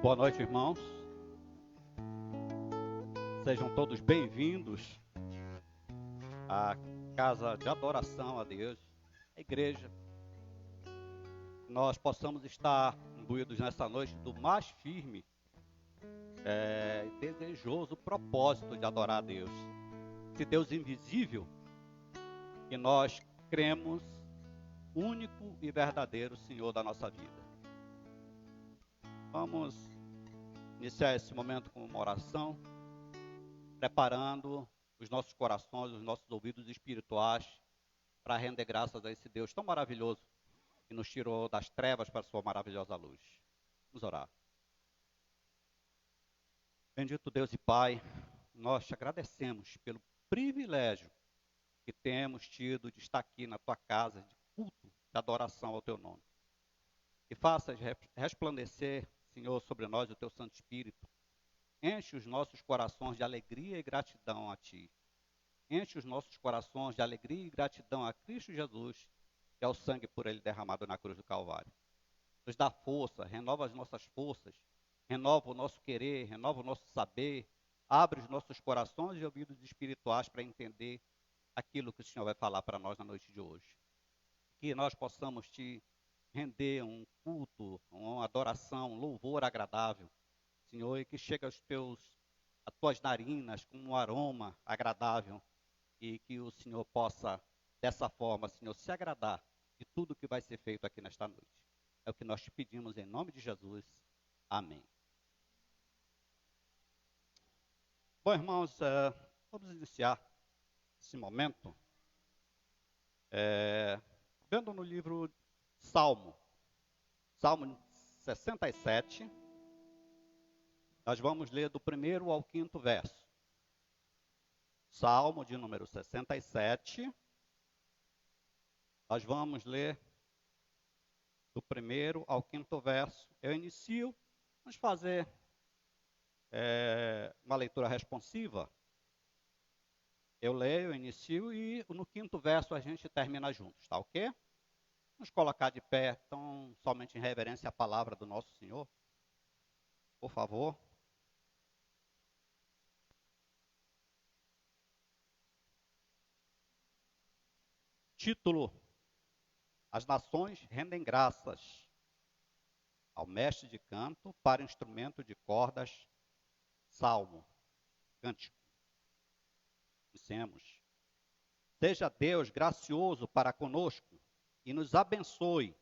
Boa noite, irmãos. Sejam todos bem-vindos à casa de adoração a Deus, a igreja. Que nós possamos estar imbuídos nessa noite do mais firme e desejoso propósito de adorar a Deus. Esse Deus invisível que nós cremos, único e verdadeiro Senhor da nossa vida. Vamos iniciar esse momento com uma oração, preparando os nossos corações, os nossos ouvidos espirituais para render graças a esse Deus tão maravilhoso que nos tirou das trevas para a sua maravilhosa luz. Vamos orar. Bendito Deus e Pai, nós te agradecemos pelo privilégio que temos tido de estar aqui na tua casa de culto, de adoração ao teu nome. Que faças resplandecer, Senhor, sobre nós o teu Santo Espírito. Enche os nossos corações de alegria e gratidão a Ti. Enche os nossos corações de alegria e gratidão a Cristo Jesus, que é o sangue por Ele derramado na cruz do Calvário. Nos dá força, renova as nossas forças, renova o nosso querer, renova o nosso saber, abre os nossos corações e ouvidos espirituais para entender aquilo que o Senhor vai falar para nós na noite de hoje. Que nós possamos Te render um culto, uma adoração, um louvor agradável, Senhor, e que chegue às tuas narinas com um aroma agradável e que o Senhor possa, dessa forma, Senhor, se agradar de tudo que vai ser feito aqui nesta noite. É o que nós te pedimos em nome de Jesus. Amém. Bom, irmãos, vamos iniciar esse momento vendo no livro Salmo 67. Nós vamos ler do 1º ao 5º verso. Salmo de número 67. Nós vamos ler do 1º ao 5º verso. Eu inicio, vamos fazer uma leitura responsiva. Eu leio, inicio e no 5º verso a gente termina juntos, tá ok? Vamos colocar de pé, então, somente em reverência à palavra do nosso Senhor. Por favor. Título: As nações rendem graças ao mestre de canto para instrumento de cordas, salmo, cântico. Dissemos: Seja Deus gracioso para conosco e nos abençoe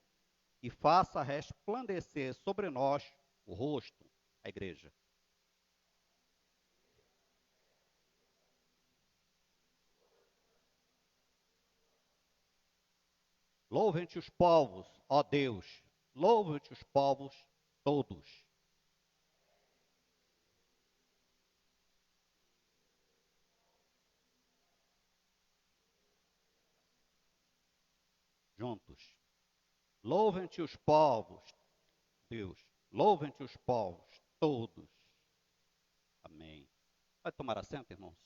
e faça resplandecer sobre nós o rosto, a igreja. Louvem-te os povos, ó Deus, louvem-te os povos todos. Juntos. Louvem-te os povos, Deus, louvem-te os povos todos. Amém. Vai tomar assento, irmãos?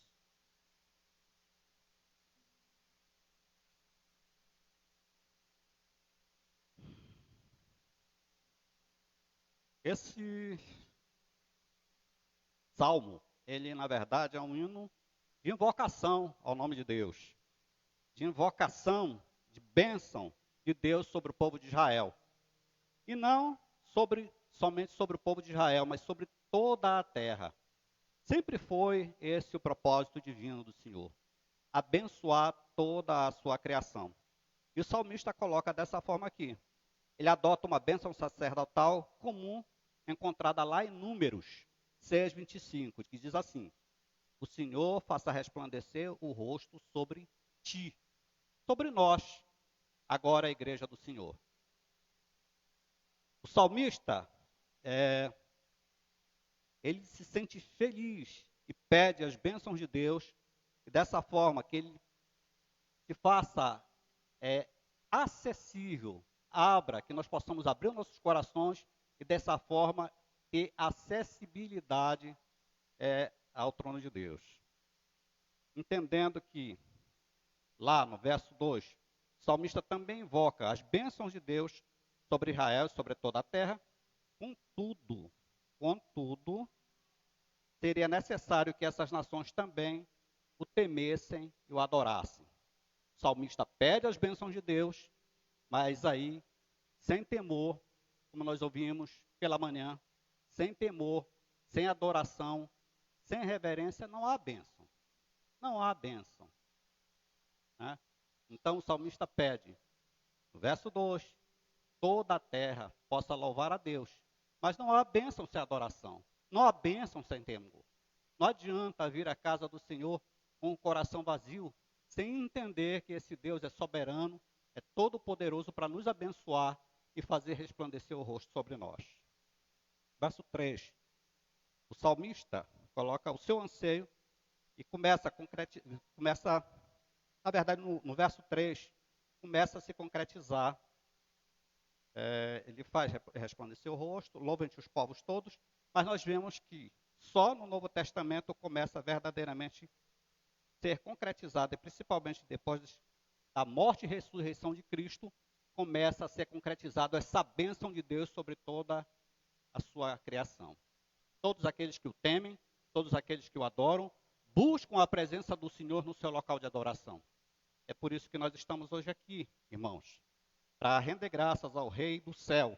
Esse salmo, ele na verdade é um hino de invocação ao nome de Deus, de invocação, de bênção de Deus sobre o povo de Israel. E não somente sobre o povo de Israel, mas sobre toda a terra. Sempre foi esse o propósito divino do Senhor, abençoar toda a sua criação. E o salmista coloca dessa forma aqui. Ele adota uma bênção sacerdotal comum, encontrada lá em Números 6:25, que diz assim: O Senhor faça resplandecer o rosto sobre ti, sobre nós, agora a igreja do Senhor. O salmista, ele se sente feliz e pede as bênçãos de Deus, e dessa forma que ele se faça acessível, que nós possamos abrir os nossos corações e dessa forma ter acessibilidade ao trono de Deus. Entendendo que lá no verso 2, o salmista também invoca as bênçãos de Deus sobre Israel e sobre toda a terra. Contudo, seria necessário que essas nações também o temessem e o adorassem. O salmista pede as bênçãos de Deus, mas aí, sem temor, como nós ouvimos pela manhã, sem temor, sem adoração, sem reverência, não há bênção. Não há bênção. Né? Então o salmista pede, no verso 2, toda a terra possa louvar a Deus. Mas não há bênção sem adoração. Não há bênção sem temor. Não adianta vir à casa do Senhor com o coração vazio, sem entender que esse Deus é soberano, é todo poderoso para nos abençoar e fazer resplandecer o rosto sobre nós. Verso 3. O salmista coloca o seu anseio e começa, na verdade, no verso 3, começa a se concretizar. Ele faz resplandecer o rosto, louvem-te os povos todos, mas nós vemos que só no Novo Testamento começa verdadeiramente a ser concretizado, e principalmente depois da morte e ressurreição de Cristo, começa a ser concretizado essa bênção de Deus sobre toda a sua criação. Todos aqueles que o temem, todos aqueles que o adoram, buscam a presença do Senhor no seu local de adoração. É por isso que nós estamos hoje aqui, irmãos, para render graças ao Rei do céu,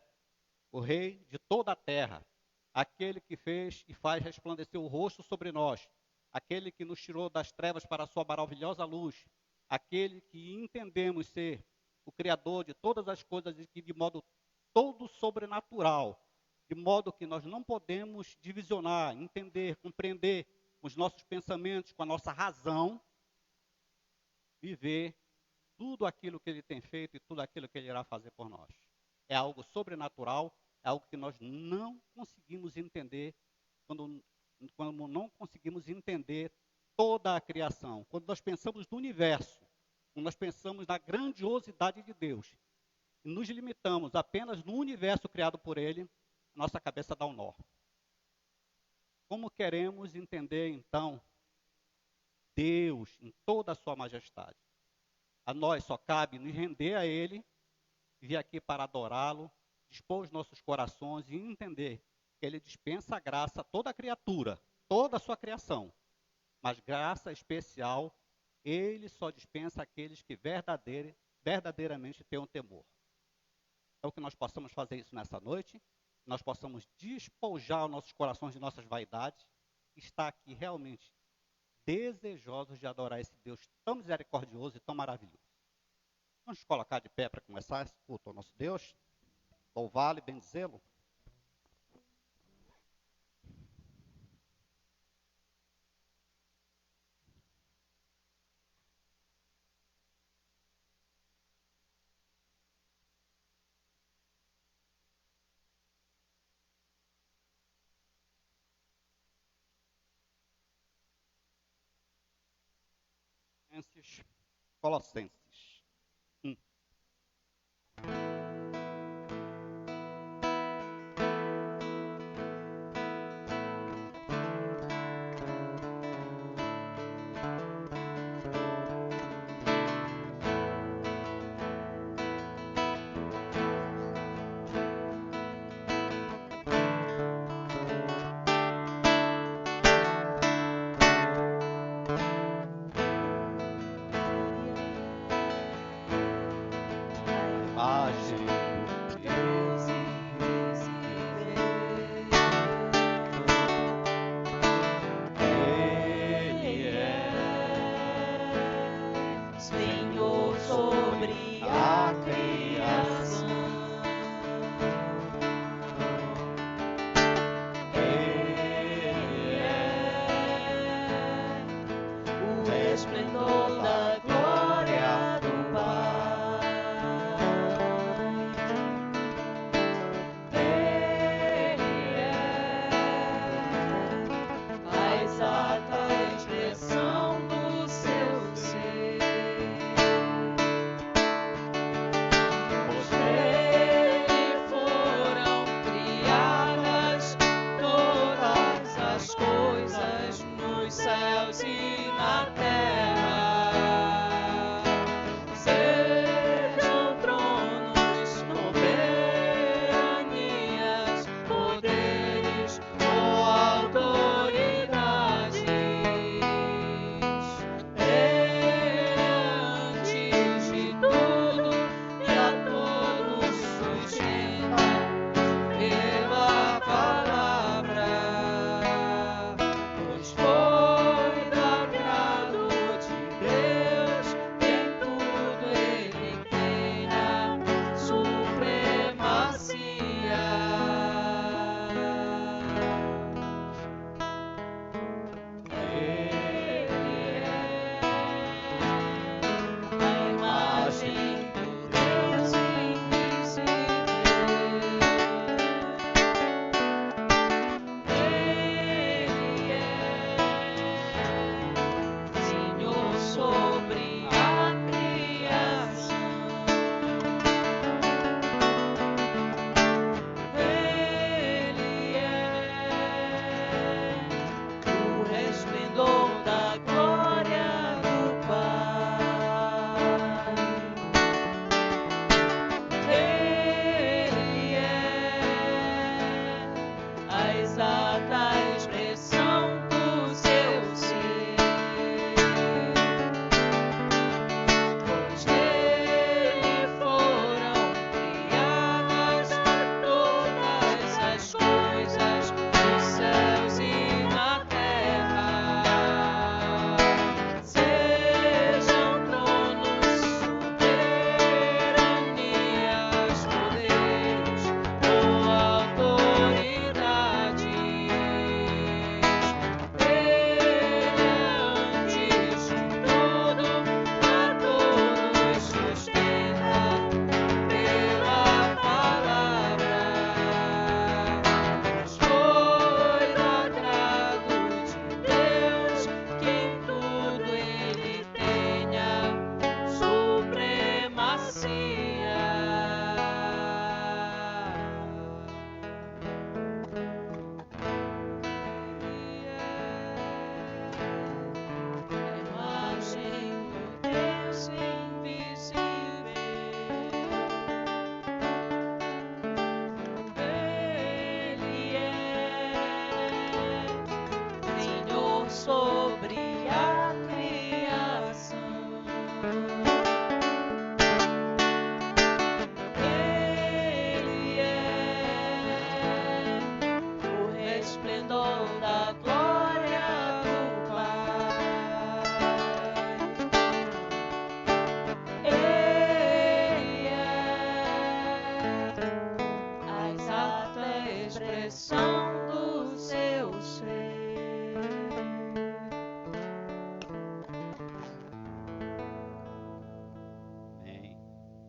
o Rei de toda a terra, aquele que fez e faz resplandecer o rosto sobre nós, aquele que nos tirou das trevas para a sua maravilhosa luz, aquele que entendemos ser o Criador de todas as coisas e que de modo todo sobrenatural, de modo que nós não podemos divisionar, entender, compreender com os nossos pensamentos, com a nossa razão, viver tudo aquilo que Ele tem feito e tudo aquilo que Ele irá fazer por nós. É algo sobrenatural, é algo que nós não conseguimos entender quando não conseguimos entender toda a criação. Quando nós pensamos no universo, quando nós pensamos na grandiosidade de Deus, e nos limitamos apenas no universo criado por Ele, nossa cabeça dá um nó. Como queremos entender, então, Deus em toda a sua majestade? A nós só cabe nos render a Ele, vir aqui para adorá-lo, dispor os nossos corações e entender que Ele dispensa a graça a toda a criatura, toda a sua criação. Mas graça especial, Ele só dispensa aqueles que verdadeiramente têm um temor. Então que nós possamos fazer isso nessa noite, nós possamos despojar os nossos corações de nossas vaidades, estar aqui realmente desejosos de adorar esse Deus tão misericordioso e tão maravilhoso. Vamos nos colocar de pé para começar esse culto ao nosso Deus, louvá-lo e bendizê-lo. Colossenses 1.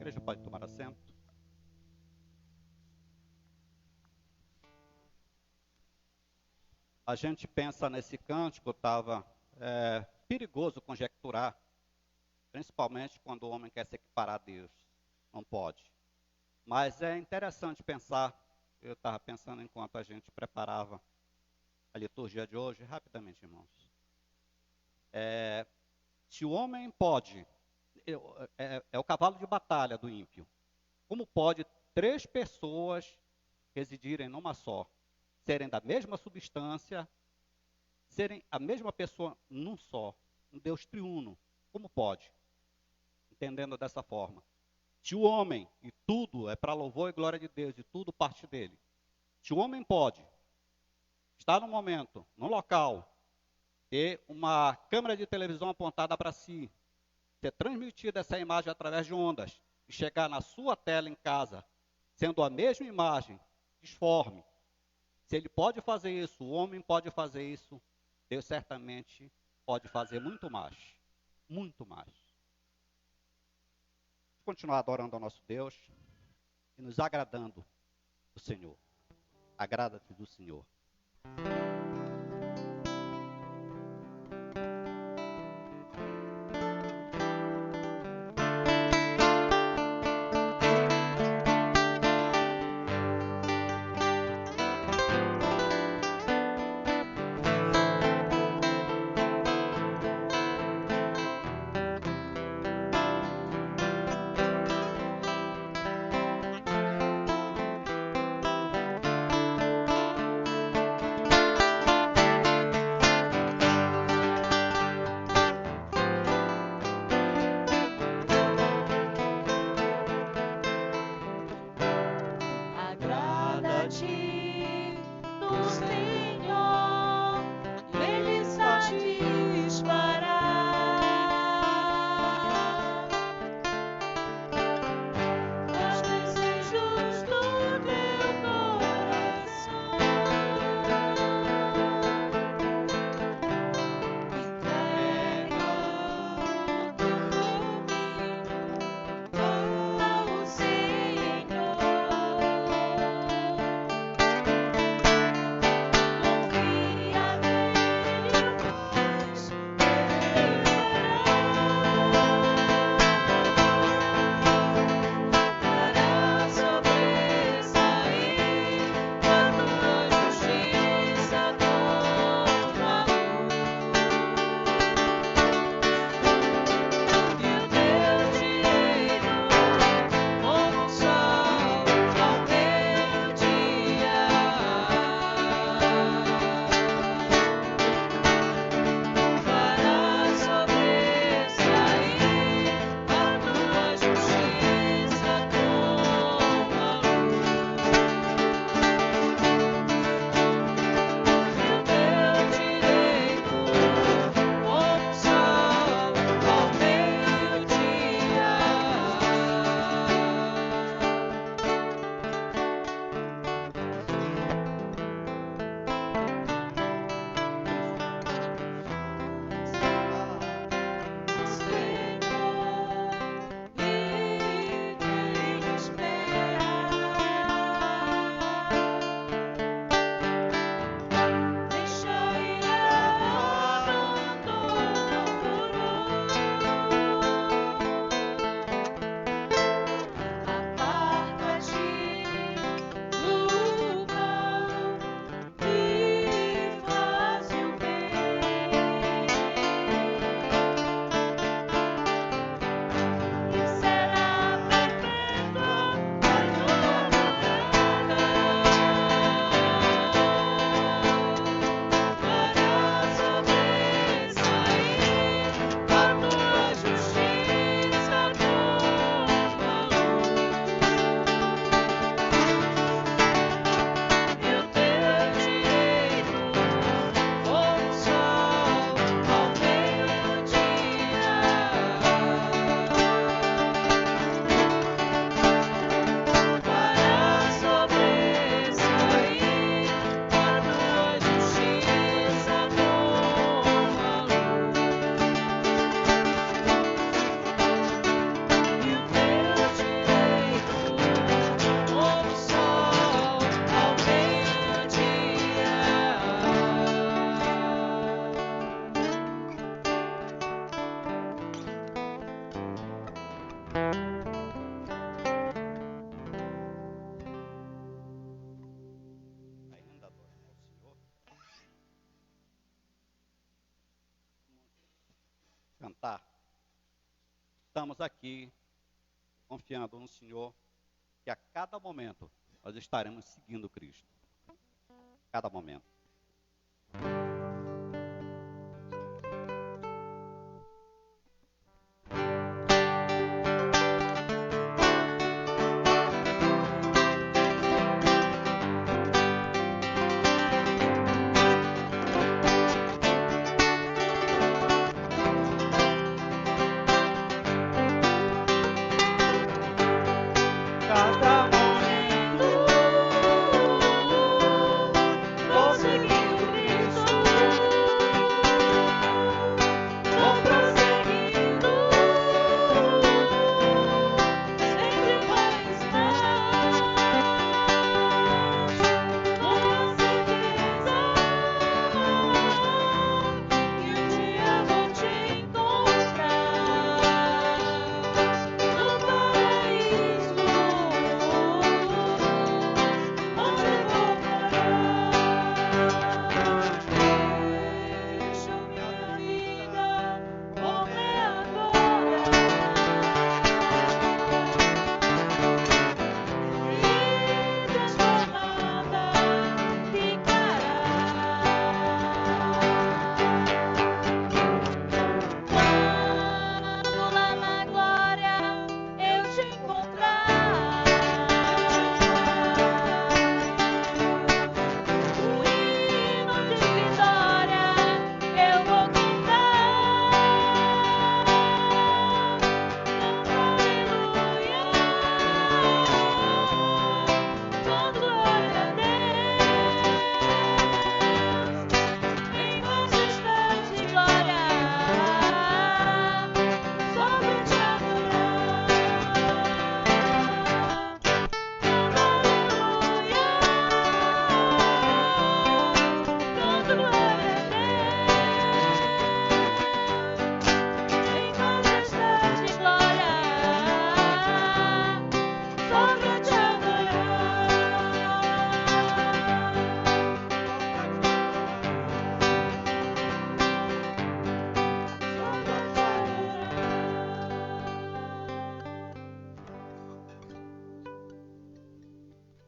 igreja pode tomar assento. A gente pensa nesse cântico, estava perigoso conjecturar, principalmente quando o homem quer se equiparar a Deus. Não pode. Mas é interessante pensar, eu estava pensando enquanto a gente preparava a liturgia de hoje, rapidamente, irmãos. Se o homem pode, é o cavalo de batalha do ímpio. Como pode 3 pessoas residirem numa só? Serem da mesma substância, serem a mesma pessoa num só, um Deus triuno. Como pode? Entendendo dessa forma. Se o homem, e tudo é para louvor e glória de Deus, e tudo parte dele. Se o homem pode estar num momento, num local, ter uma câmera de televisão apontada para si, ser transmitida essa imagem através de ondas, e chegar na sua tela em casa, sendo a mesma imagem, disforme. Se ele pode fazer isso, o homem pode fazer isso, Deus certamente pode fazer muito mais. Muito mais. Vamos continuar adorando ao nosso Deus e nos agradando do Senhor. Agrada-te do Senhor. estamos aqui confiando no Senhor que a cada momento nós estaremos seguindo Cristo. Cada momento.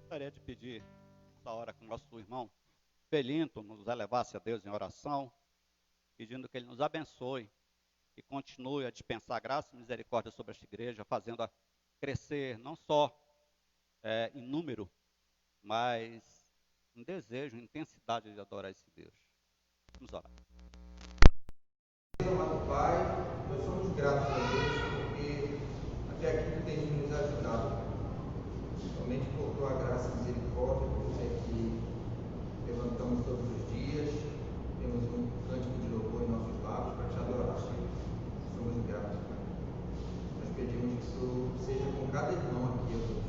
Gostaria de pedir, essa hora, que o nosso irmão Belinto nos elevasse a Deus em oração, pedindo que Ele nos abençoe e continue a dispensar graça e misericórdia sobre esta igreja, fazendo-a crescer não só em número, mas em desejo, em intensidade de adorar esse Deus. Vamos orar. Amado Pai, nós somos gratos a Deus porque até aqui tu tens nos ajudado. Somente por tua graça e misericórdia, é que levantamos todos os dias, temos um cântico de louvor em nossos lábios para te adorar. Somos gratos, Pai. Nós pedimos que tu seja com cada irmão aqui, Deus,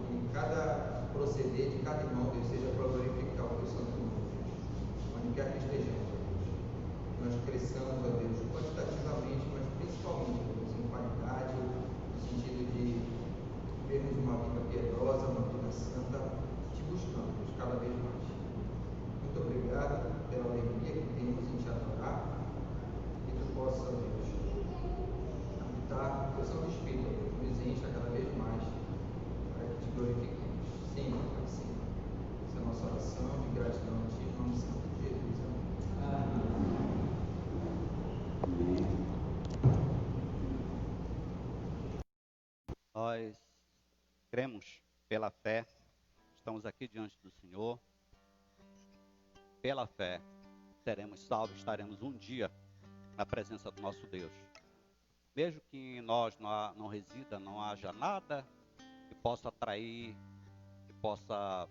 que em cada proceder de cada irmão, Deus, seja para glorificar o teu santo nome, onde quer que estejamos, nós cresçamos, ó Deus, quantitativamente, mas principalmente, Deus, em qualidade, no sentido de vermos uma vida piedosa, uma vida santa, te buscando, Deus, cada vez mais. Muito obrigado pela alegria que temos em te adorar, que tu possa, Deus, habitar o teu Santo Espírito, Deus, nos encha cada vez mais, para que te glorifiquemos. Sim, Pai, sim. Essa é a nossa oração de gratidão a ti, em nome santo de Jesus. Amém. Nós cremos pela fé, estamos aqui diante do Senhor, pela fé seremos salvos, estaremos um dia na presença do nosso Deus. Mesmo que em nós não resida, não haja nada que possa atrair, que possa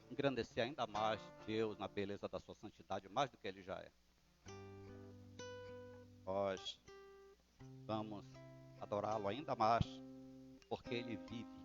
engrandecer ainda mais Deus na beleza da sua santidade, mais do que Ele já é. Nós vamos adorá-lo ainda mais, porque Ele vive.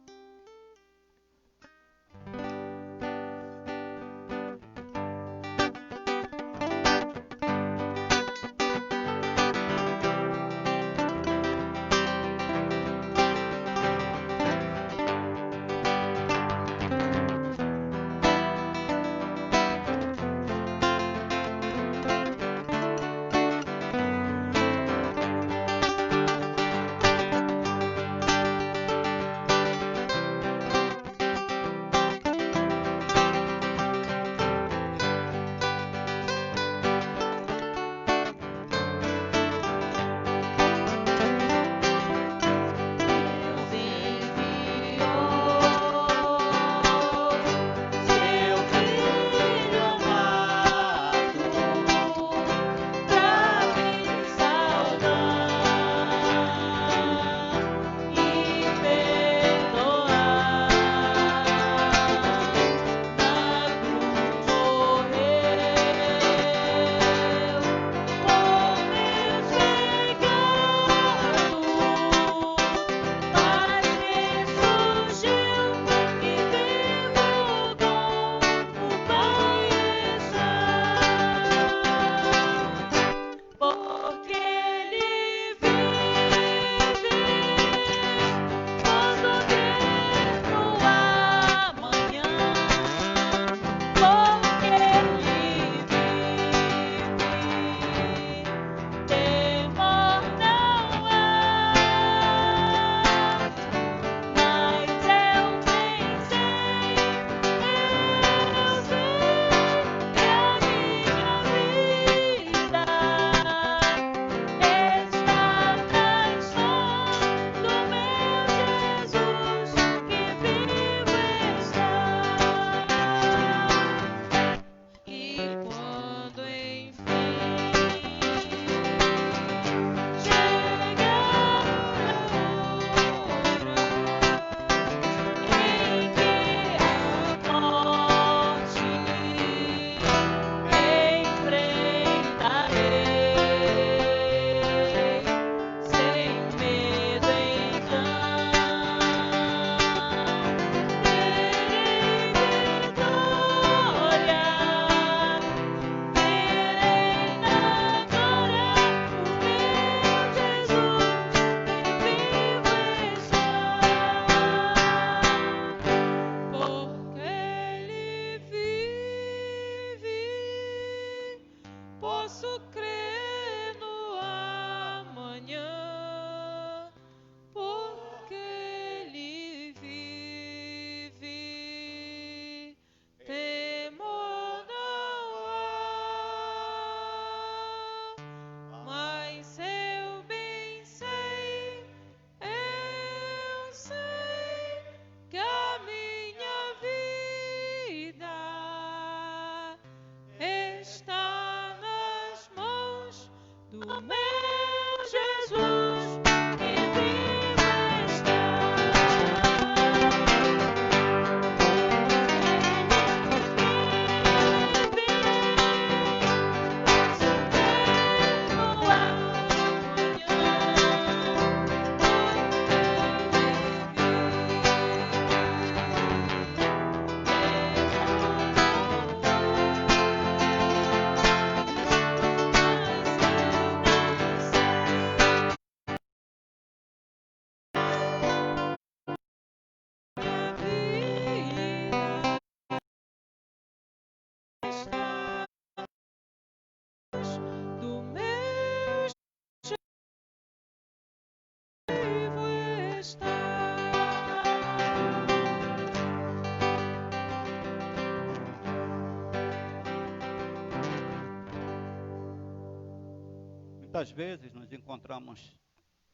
Muitas vezes nos encontramos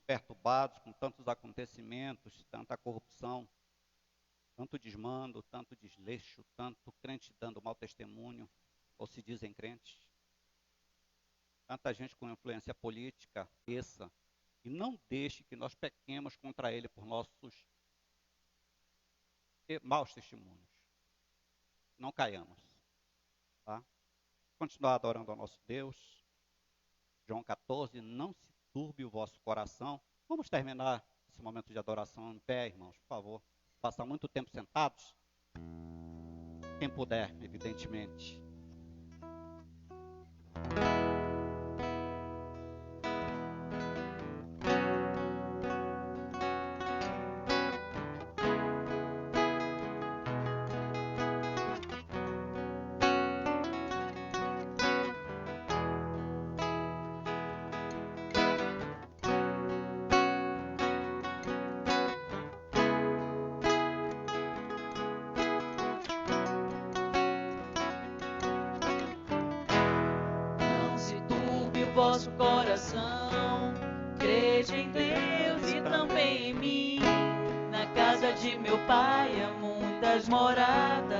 perturbados com tantos acontecimentos, tanta corrupção, tanto desmando, tanto desleixo, tanto crente dando mau testemunho, ou se dizem crentes. Tanta gente com influência política, e não deixe que nós pequemos contra ele por nossos maus testemunhos. Não caiamos. Tá? Continuar adorando ao nosso Deus. João 14, não se turbe o vosso coração. Vamos terminar esse momento de adoração em pé, irmãos, por favor. Passar muito tempo sentados. Quem puder, evidentemente. Vosso coração, crede em Deus e também em mim. Na casa de meu pai há muitas moradas.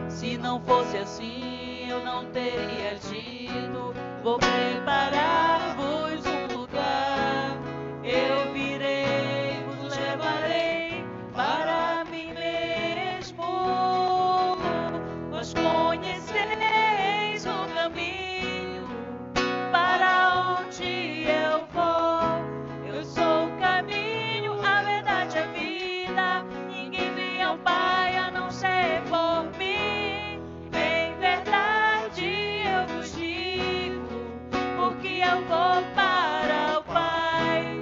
Se não fosse assim, eu não teria dito: vou preparar-vos um lugar. Eu virei, vos levarei para mim mesmo. Vós conhecereis o caminho para onde eu vou. Eu sou o caminho, a verdade e a vida. Ninguém vem ao Pai a não ser por mim. Em verdade eu vos digo, porque eu vou para o Pai.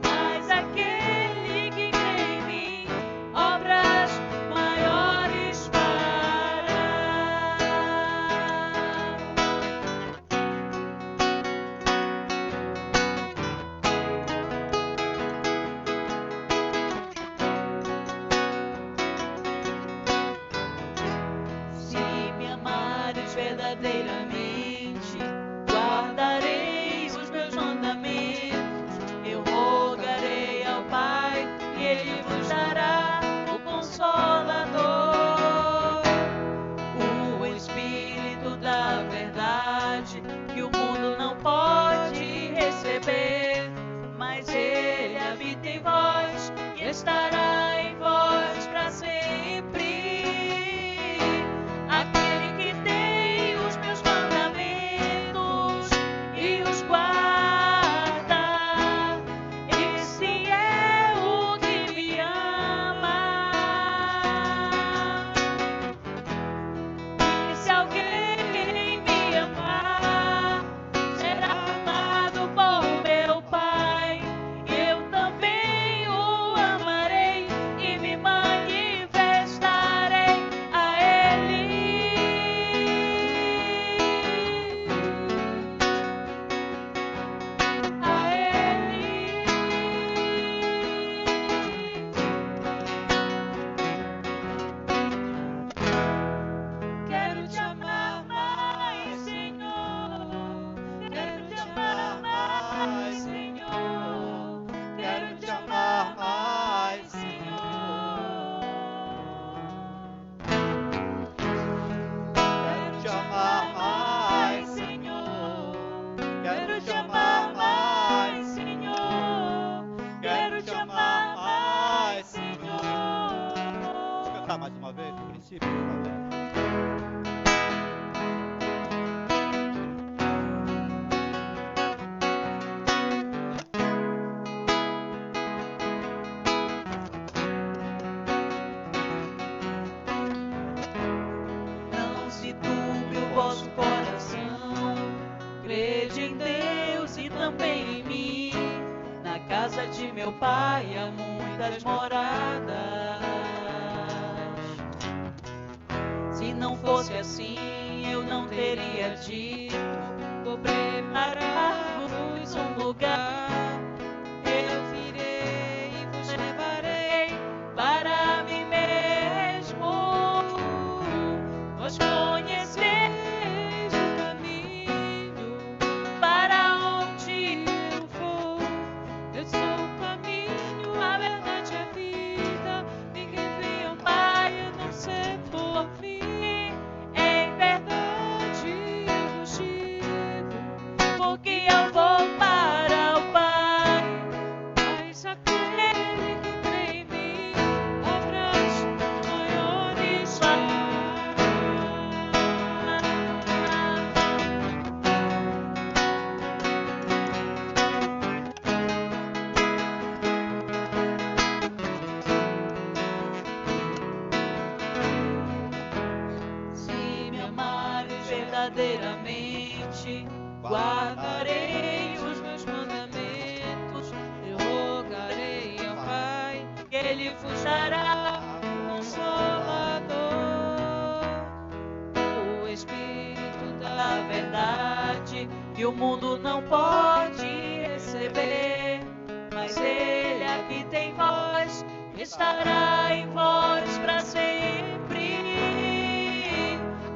Mas aquele que crê em mim, obras maiores fará. Se me amares verdadeiramente, guardareis os meus mandamentos. Eu rogarei ao Pai e Ele vos dará o Consolador, o Espírito da verdade, que o mundo não pode receber, mas Ele habita em vós e estará em vós para sempre. Aquele que tem os meus mandamentos e os guarda, esse é o que me ama. E se alguém me amar, será amado por meu Pai. Eu também o amarei e me manifestarei a Ele. A Ele. Quero te amar mais, Senhor. Quero te amar mais, Senhor. Quero te amar mais, Senhor. Quero te amar mais, Senhor. Quero te amar mais, Senhor. Quero te amar mais, Senhor. Vamos cantar mais uma vez, no princípio, por favor. Não se turbe o vosso coração, crede em Deus e também em mim. Na casa de meu pai há muitas moradas. Se não fosse assim, eu não teria dito: vou preparar-vos um lugar. Eu virei e vos levarei para mim mesmo. Vós conheceis o caminho verdadeiramente guardarei os meus mandamentos. Eu rogarei ao Pai que Ele vos dará Consolador, o Espírito da verdade, que o mundo não pode receber, mas Ele habita em vós, estará em vós para sempre.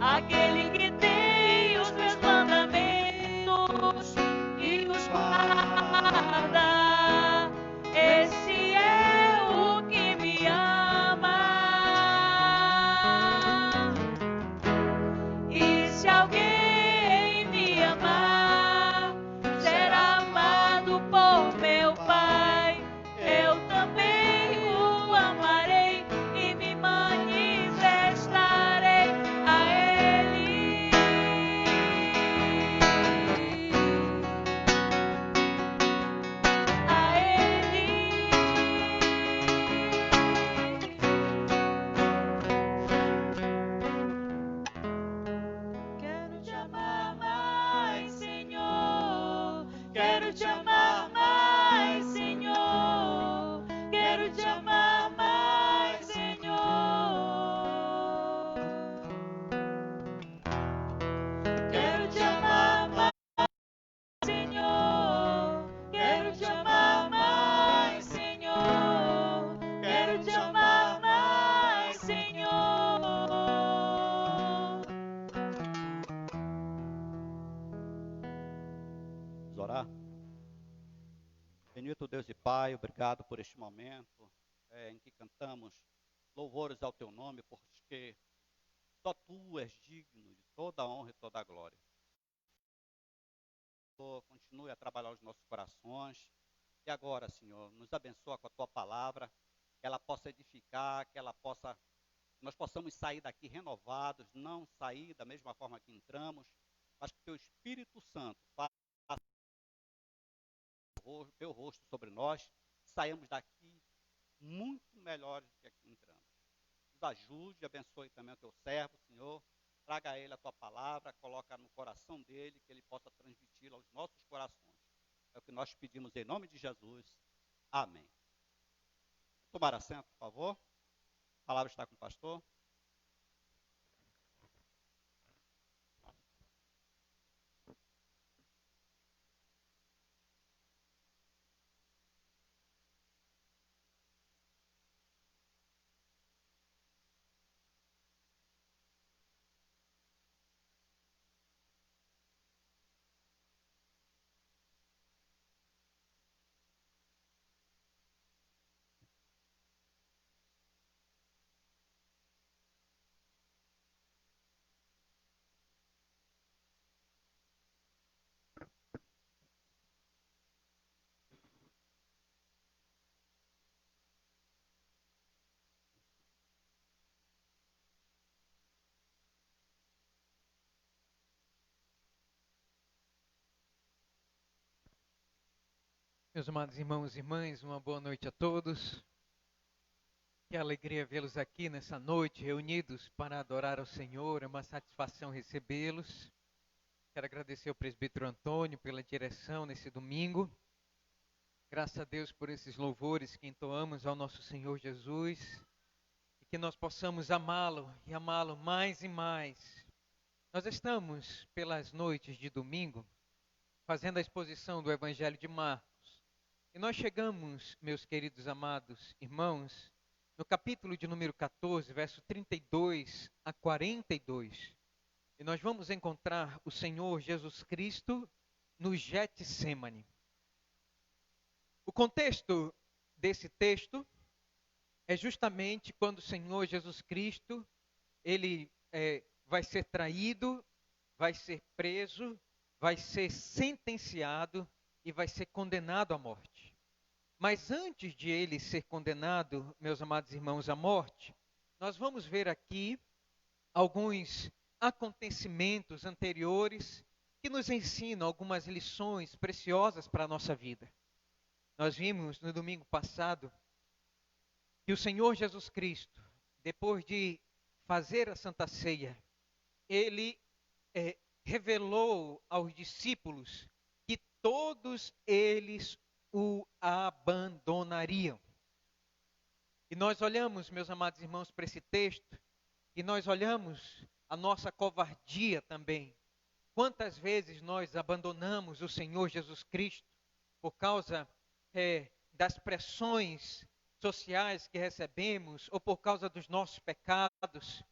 Aquele que tem os meus mandamentos e os guarda, esse é o que me ama. E se alguém me amar, será amado por meu Pai. Eu também o amarei e me manifestarei a Ele. A Ele. Quero te amar mais, Senhor. Quero te amar mais, Senhor. Quero te amar mais, Senhor. Quero te amar mais, Senhor. Quero te amar mais, Senhor. Quero te amar mais, Senhor. Vamos orar? Bendito Deus e Pai, obrigado por este momento em que cantamos louvores ao Teu nome, porque só Tu és digno de toda a honra e toda a glória. Senhor, continue a trabalhar os nossos corações. E agora, Senhor, nos abençoa com a Tua palavra, que ela possa edificar, que nós possamos sair daqui renovados, não sair da mesma forma que entramos, mas que Teu Espírito Santo faça o Teu rosto sobre nós, saímos daqui muito melhores do que aqui entramos. Nos ajude, abençoe também o Teu servo, Senhor, traga a ele a Tua palavra, coloca no coração dele, que ele possa transmiti-la aos nossos corações. É o que nós pedimos em nome de Jesus. Amém. Tomar assento, por favor. A palavra está com o pastor. Meus amados irmãos e irmãs, uma boa noite a todos. Que alegria vê-los aqui nessa noite, reunidos para adorar ao Senhor. É uma satisfação recebê-los. Quero agradecer ao presbítero Antônio pela direção nesse domingo. Graças a Deus por esses louvores que entoamos ao nosso Senhor Jesus. E que nós possamos amá-lo e amá-lo mais e mais. Nós estamos, pelas noites de domingo, fazendo a exposição do Evangelho de Marcos. E nós chegamos, meus queridos amados irmãos, no capítulo de número 14, verso 32 a 42. E nós vamos encontrar o Senhor Jesus Cristo no Getsêmani. O contexto desse texto é justamente quando o Senhor Jesus Cristo, ele vai ser traído, vai ser preso, vai ser sentenciado e vai ser condenado à morte. Mas antes de ele ser condenado, meus amados irmãos, à morte, nós vamos ver aqui alguns acontecimentos anteriores que nos ensinam algumas lições preciosas para a nossa vida. Nós vimos no domingo passado que o Senhor Jesus Cristo, depois de fazer a Santa Ceia, ele revelou aos discípulos que todos eles o abandonariam. E nós olhamos, meus amados irmãos, para esse texto, e nós olhamos a nossa covardia também. Quantas vezes nós abandonamos o Senhor Jesus Cristo por causa das pressões sociais que recebemos ou por causa dos nossos pecados?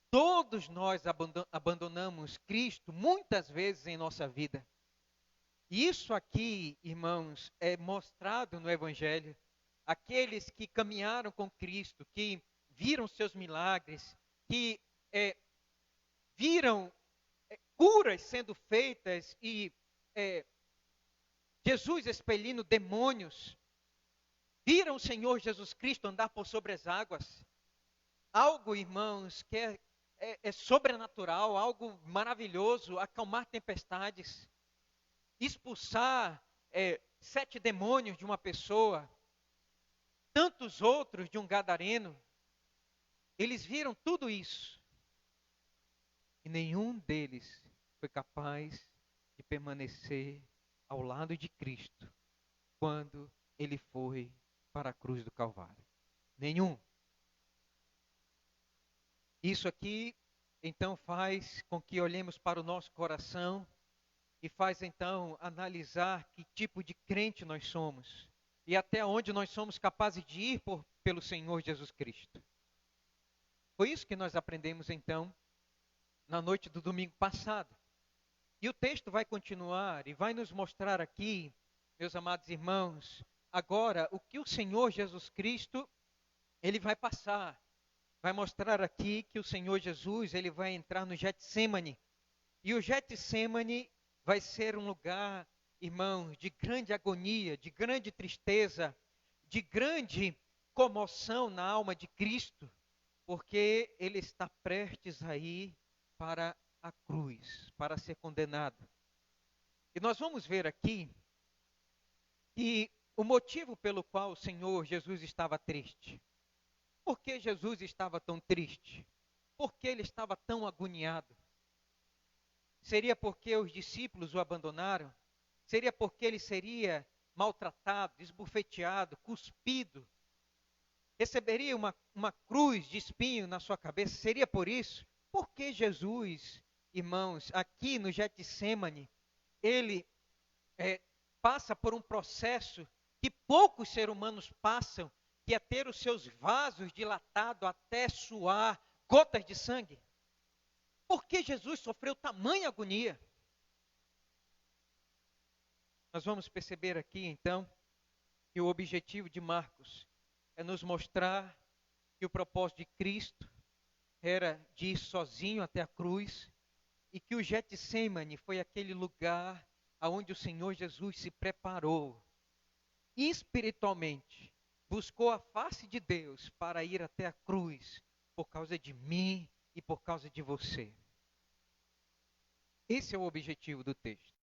Todos nós abandonamos Cristo muitas vezes em nossa vida. E isso aqui, irmãos, é mostrado no Evangelho. Aqueles que caminharam com Cristo, que viram seus milagres, que viram curas sendo feitas e Jesus expelindo demônios, viram o Senhor Jesus Cristo andar por sobre as águas. Algo, irmãos, que é sobrenatural, algo maravilhoso, acalmar tempestades, expulsar 7 demônios de uma pessoa, tantos outros de um gadareno. Eles viram tudo isso. E nenhum deles foi capaz de permanecer ao lado de Cristo quando ele foi para a cruz do Calvário. Nenhum. Isso aqui, então, faz com que olhemos para o nosso coração e faz, então, analisar que tipo de crente nós somos e até onde nós somos capazes de ir pelo Senhor Jesus Cristo. Foi isso que nós aprendemos, então, na noite do domingo passado. E o texto vai continuar e vai nos mostrar aqui, meus amados irmãos, agora o que o Senhor Jesus Cristo, ele vai passar. Vai mostrar aqui que o Senhor Jesus, ele vai entrar no Getsemane. E o Getsemane vai ser um lugar, irmãos, de grande agonia, de grande tristeza, de grande comoção na alma de Cristo, porque ele está prestes a ir para a cruz, para ser condenado. E nós vamos ver aqui que o motivo pelo qual o Senhor Jesus estava triste. Por que Jesus estava tão triste? Por que ele estava tão agoniado? Seria porque os discípulos o abandonaram? Seria porque ele seria maltratado, esbofeteado, cuspido? Receberia uma cruz de espinho na sua cabeça? Seria por isso? Por que Jesus, irmãos, aqui no Getsemane, ele passa por um processo que poucos seres humanos passam, que é ter os seus vasos dilatados até suar gotas de sangue? Por que Jesus sofreu tamanha agonia? Nós vamos perceber aqui, então, que o objetivo de Marcos é nos mostrar que o propósito de Cristo era de ir sozinho até a cruz e que o Getsemane foi aquele lugar aonde o Senhor Jesus se preparou espiritualmente, buscou a face de Deus para ir até a cruz por causa de mim e por causa de você. Esse é o objetivo do texto.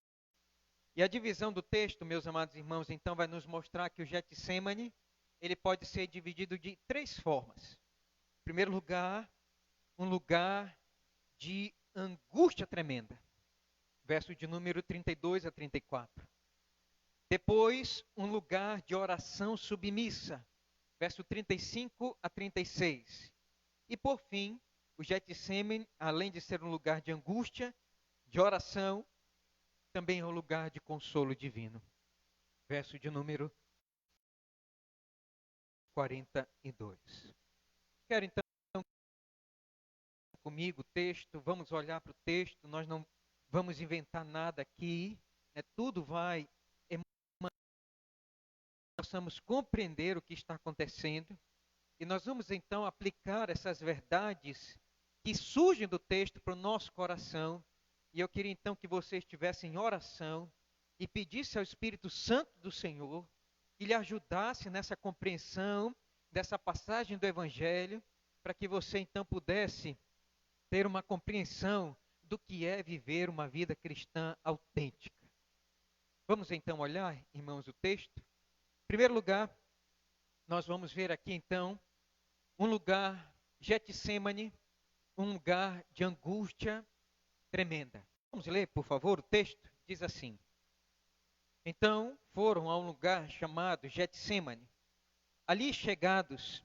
E a divisão do texto, meus amados irmãos, então vai nos mostrar que o Getsemane, ele pode ser dividido de 3 formas. Em primeiro lugar, um lugar de angústia tremenda. Verso de número 32 a 34. Depois, um lugar de oração submissa. Verso 35 a 36. E por fim, o Getsemane, além de ser um lugar de angústia, de oração, também é um lugar de consolo divino. Verso de número 42. Quero então comigo o texto, vamos olhar para o texto, nós não vamos inventar nada aqui, né? Tudo vai possamos compreender o que está acontecendo e nós vamos então aplicar essas verdades que surgem do texto para o nosso coração. E eu queria então que você estivesse em oração e pedisse ao Espírito Santo do Senhor que lhe ajudasse nessa compreensão dessa passagem do Evangelho, para que você então pudesse ter uma compreensão do que é viver uma vida cristã autêntica. Vamos então olhar, irmãos, o texto. Em primeiro lugar, nós vamos ver aqui então um lugar, Getsemane, um lugar de angústia tremenda. Vamos ler, por favor, o texto? Diz assim: Então foram a um lugar chamado Getsemane. Ali chegados,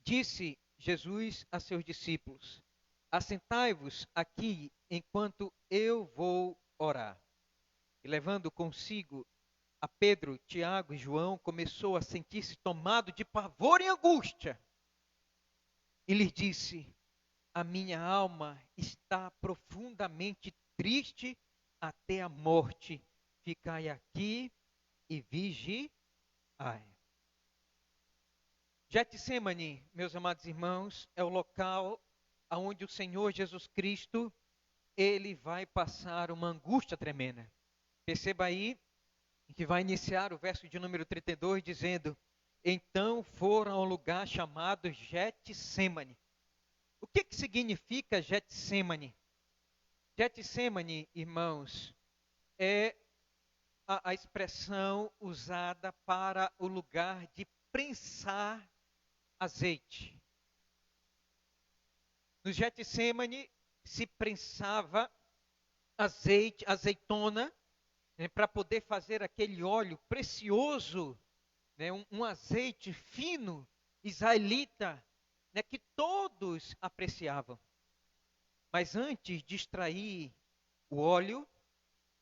disse Jesus a seus discípulos: Assentai-vos aqui enquanto eu vou orar. E levando consigo a Pedro, Tiago e João, começou a sentir-se tomado de pavor e angústia. E lhes disse: A minha alma está profundamente triste até a morte. Ficai aqui e vigiai. Getsemane, meus amados irmãos, é o local onde o Senhor Jesus Cristo, ele vai passar uma angústia tremenda. Perceba aí que vai iniciar o verso de número 32 dizendo: Então foram ao lugar chamado Getsemane. O que significa Getsemane? Getsemane, irmãos, é a expressão usada para o lugar de prensar azeite. No Getsemane se prensava azeite, azeitona, né, para poder fazer aquele óleo precioso, né, um azeite fino, israelita, né, que todos apreciavam. Mas antes de extrair o óleo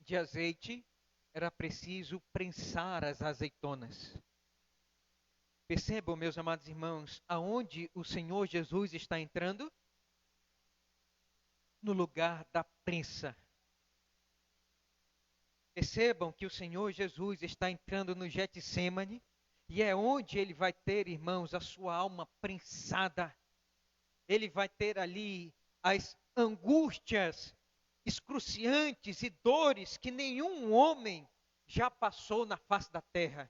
de azeite, era preciso prensar as azeitonas. Percebam, meus amados irmãos, aonde o Senhor Jesus está entrando? No lugar da prensa. Percebam que o Senhor Jesus está entrando no Getsemane, e é onde ele vai ter, irmãos, a sua alma prensada. Ele vai ter ali as angústias excruciantes e dores que nenhum homem já passou na face da terra.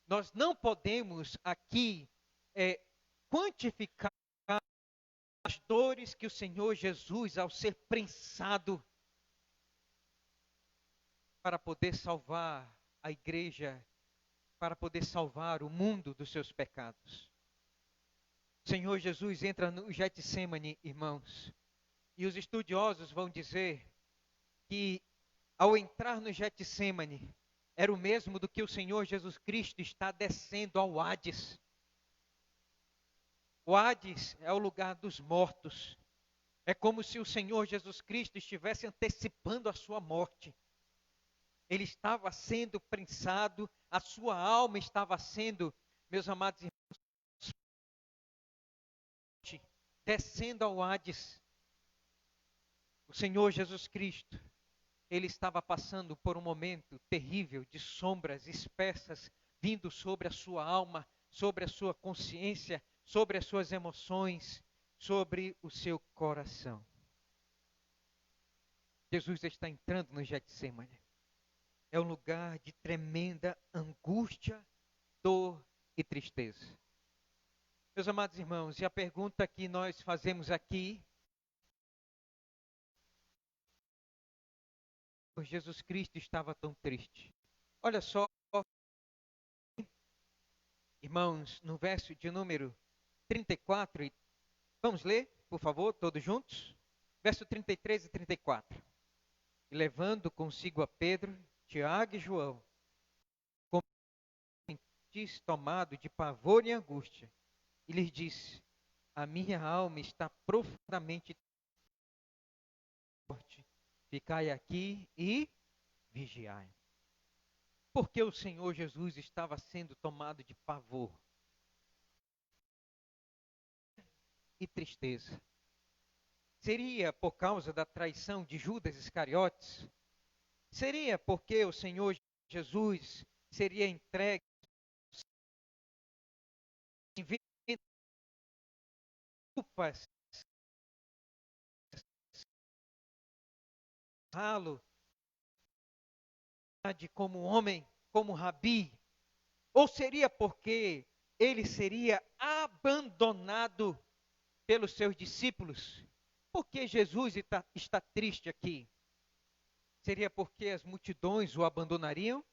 Nós não podemos aqui quantificar as dores que o Senhor Jesus, ao ser prensado, para poder salvar a igreja, para poder salvar o mundo dos seus pecados. O Senhor Jesus entra no Getsemane, irmãos, e os estudiosos vão dizer que ao entrar no Getsemane, era o mesmo do que o Senhor Jesus Cristo está descendo ao Hades. O Hades é o lugar dos mortos. É como se o Senhor Jesus Cristo estivesse antecipando a sua morte. Ele estava sendo prensado, a sua alma estava sendo, meus amados irmãos, descendo ao Hades. O Senhor Jesus Cristo, ele estava passando por um momento terrível de sombras espessas vindo sobre a sua alma, sobre a sua consciência, sobre as suas emoções, sobre o seu coração. Jesus está entrando no Getsemane. É um lugar de tremenda angústia, dor e tristeza. Meus amados irmãos, e a pergunta que nós fazemos aqui: Jesus Cristo estava tão triste. Olha só, irmãos, no verso de número 34, vamos ler, por favor, todos juntos? Verso 33 e 34. E levando consigo a Pedro, Tiago e João, como tomado de pavor e angústia, e lhes disse: A minha alma está profundamente forte. Ficai aqui e vigiai. Porque o Senhor Jesus estava sendo tomado de pavor e tristeza. Seria por causa da traição de Judas Iscariotes? Seria porque o Senhor Jesus seria entregue em culpas, como homem, como rabi? Ou seria porque ele seria abandonado pelos seus discípulos? Por que Jesus está triste aqui? Seria porque as multidões o abandonariam?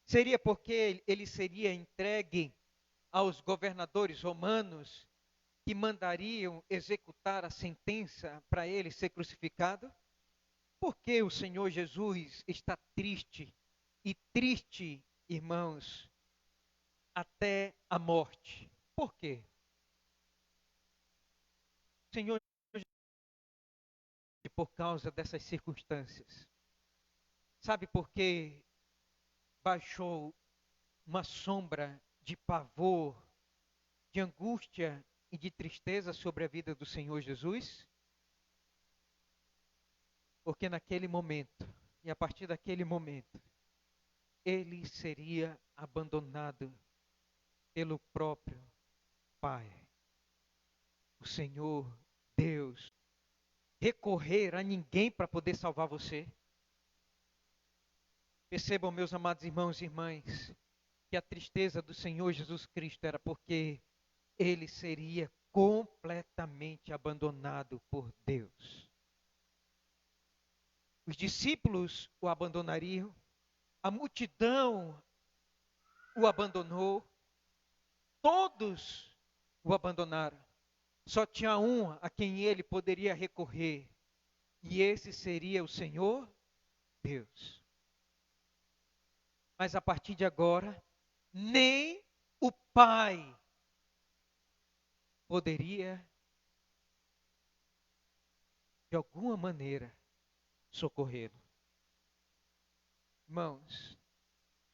Seria porque ele seria entregue aos governadores romanos que mandariam executar a sentença para ele ser crucificado? por que o Senhor Jesus está triste, e triste, irmãos, até a morte? Por quê? O Senhor, por causa dessas circunstâncias. Sabe por que baixou uma sombra de pavor, de angústia e de tristeza sobre a vida do Senhor Jesus? Porque naquele momento, e a partir daquele momento, ele seria abandonado pelo próprio Pai. O Senhor, Deus, recorrer a ninguém para poder salvar você. Percebam, meus amados irmãos e irmãs, que a tristeza do Senhor Jesus Cristo era porque ele seria completamente abandonado por Deus. Os discípulos o abandonariam, a multidão o abandonou, todos o abandonaram. Só tinha um a quem ele poderia recorrer, e esse seria o Senhor Deus. Mas a partir de agora, nem o Pai poderia, de alguma maneira, socorrê-lo. Irmãos,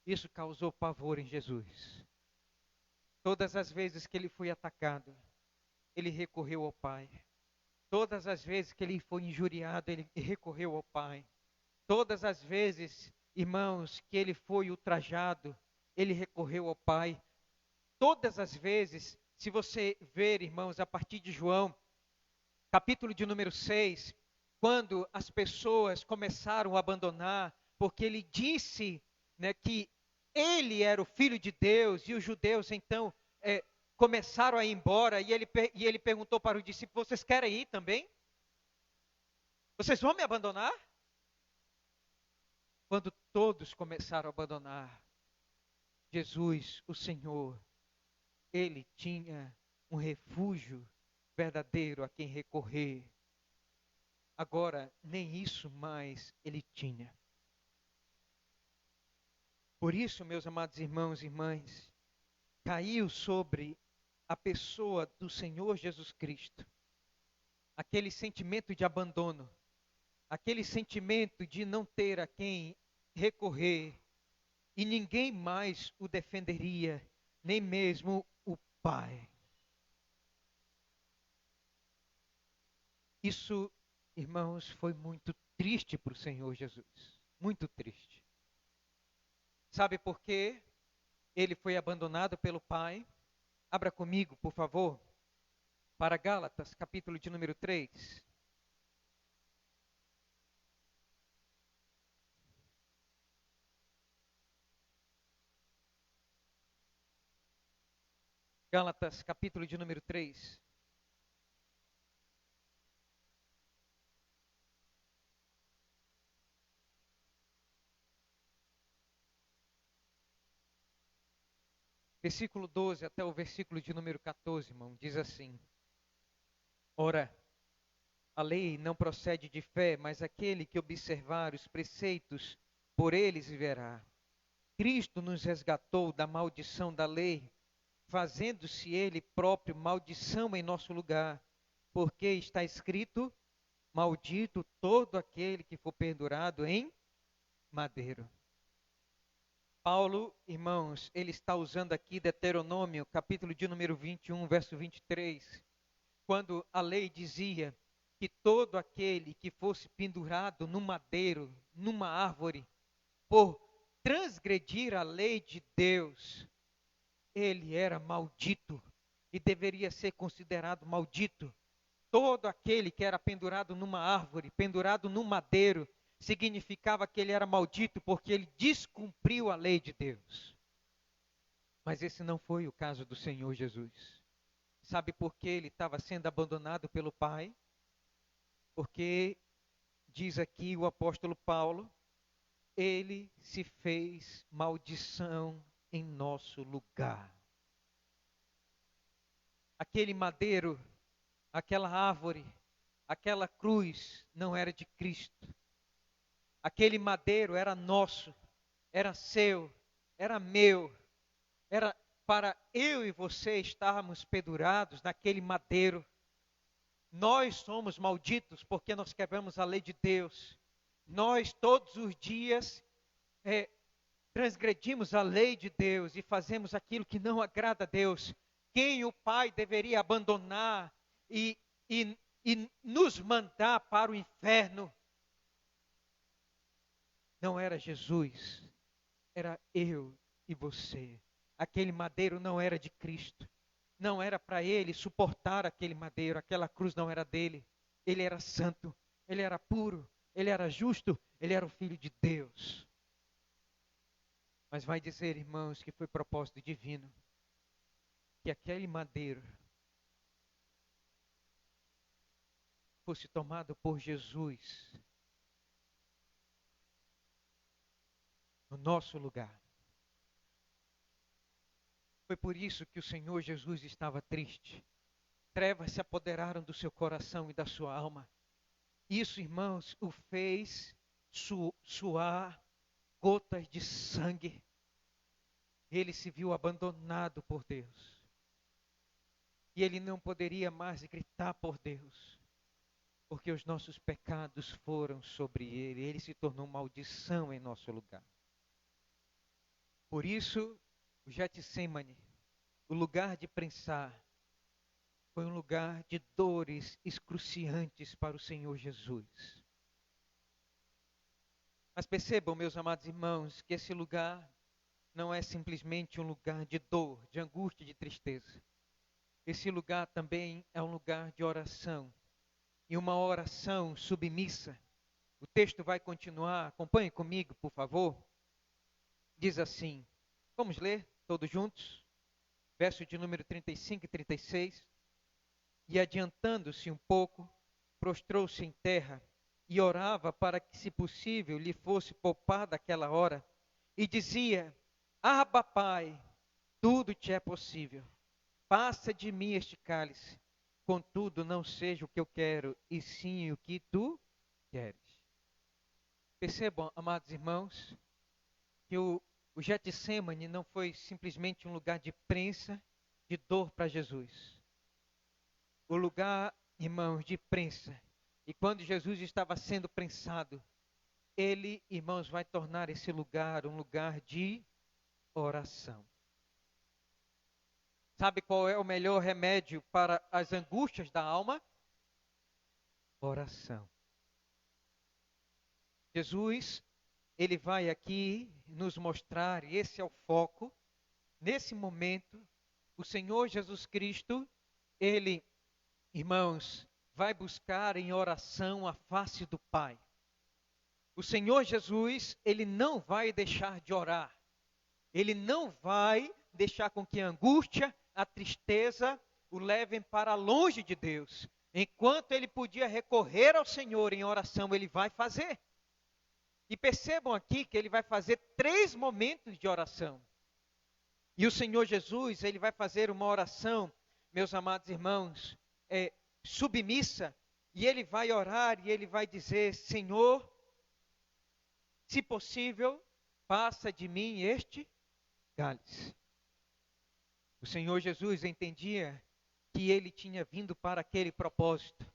isso causou pavor em Jesus. Todas as vezes que ele foi atacado, ele recorreu ao Pai. Todas as vezes que ele foi injuriado, ele recorreu ao Pai. Todas as vezes, irmãos, que ele foi ultrajado, ele recorreu ao Pai. Todas as vezes, se você ver, irmãos, a partir de João, capítulo de número 6, quando as pessoas começaram a abandonar, porque ele disse, né, que ele era o Filho de Deus, e os judeus então começaram a ir embora, e ele perguntou para os discípulos: vocês querem ir também? Vocês vão me abandonar? Quando todos começaram a abandonar, Jesus, o Senhor, ele tinha um refúgio verdadeiro a quem recorrer. Agora, nem isso mais ele tinha. Por isso, meus amados irmãos e irmãs, caiu sobre a pessoa do Senhor Jesus Cristo aquele sentimento de abandono, aquele sentimento de não ter a quem recorrer, e ninguém mais o defenderia, nem mesmo o Pai. Isso, irmãos, foi muito triste para o Senhor Jesus, muito triste. Sabe por quê? Ele foi abandonado pelo Pai. Abra comigo, por favor, para Gálatas, capítulo de número 3. Gálatas, capítulo de número 3. Versículo 12 até o versículo de número 14, irmão, diz assim: Ora, a lei não procede de fé, mas aquele que observar os preceitos, por eles viverá. Cristo nos resgatou da maldição da lei, fazendo-se ele próprio maldição em nosso lugar, porque está escrito: maldito todo aquele que for pendurado em madeiro. Paulo, irmãos, ele está usando aqui Deuteronômio, capítulo de número 21, verso 23, quando a lei dizia que todo aquele que fosse pendurado no madeiro, numa árvore, por transgredir a lei de Deus, ele era maldito e deveria ser considerado maldito. Todo aquele que era pendurado numa árvore, pendurado num madeiro, significava que ele era maldito porque ele descumpriu a lei de Deus. Mas esse não foi o caso do Senhor Jesus. Sabe por que ele estava sendo abandonado pelo Pai? Porque, diz aqui o apóstolo Paulo, ele se fez maldição em nosso lugar. Aquele madeiro, aquela árvore, aquela cruz não era de Cristo. Aquele madeiro era nosso, era seu, era meu, era para eu e você estarmos pendurados naquele madeiro. Nós somos malditos porque nós quebramos a lei de Deus. Nós todos os dias transgredimos a lei de Deus e fazemos aquilo que não agrada a Deus. Quem o Pai deveria abandonar e nos mandar para o inferno não era Jesus, era eu e você. Aquele madeiro não era de Cristo. Não era para ele suportar aquele madeiro, aquela cruz não era dele. Ele era santo, ele era puro, ele era justo, ele era o Filho de Deus. Mas vai dizer, irmãos, que foi propósito divino, que aquele madeiro fosse tomado por Jesus no nosso lugar. Foi por isso que o Senhor Jesus estava triste. Trevas se apoderaram do seu coração e da sua alma. Isso, irmãos, o fez suar gotas de sangue. Ele se viu abandonado por Deus. E ele não poderia mais gritar por Deus, porque os nossos pecados foram sobre ele. Ele se tornou maldição em nosso lugar. Por isso, o Getsemane, o lugar de prensar, foi um lugar de dores excruciantes para o Senhor Jesus. Mas percebam, meus amados irmãos, que esse lugar não é simplesmente um lugar de dor, de angústia, de tristeza. Esse lugar também é um lugar de oração, e uma oração submissa. O texto vai continuar, acompanhe comigo, por favor. Diz assim, vamos ler todos juntos? Verso de número 35 e 36. E adiantando-se um pouco, prostrou-se em terra e orava para que, se possível, lhe fosse poupada aquela hora. E dizia, Abba, Pai, tudo te é possível. Passa de mim este cálice. Contudo, não seja o que eu quero, e sim o que tu queres. Percebam, amados irmãos, que o Getsemane não foi simplesmente um lugar de prensa, de dor para Jesus. O lugar, irmãos, de prensa. E quando Jesus estava sendo prensado, ele, irmãos, vai tornar esse lugar um lugar de oração. Sabe qual é o melhor remédio para as angústias da alma? Oração. Jesus, ele vai aqui nos mostrar, e esse é o foco, nesse momento, o Senhor Jesus Cristo, ele, irmãos, vai buscar em oração a face do Pai. O Senhor Jesus, ele não vai deixar de orar. Ele não vai deixar com que a angústia, a tristeza, o levem para longe de Deus. Enquanto ele podia recorrer ao Senhor em oração, ele vai fazer. E percebam aqui que ele vai fazer 3 momentos de oração. E o Senhor Jesus, ele vai fazer uma oração, meus amados irmãos, submissa, e ele vai orar e ele vai dizer, Senhor, se possível, passa de mim este cálice. O Senhor Jesus entendia que ele tinha vindo para aquele propósito.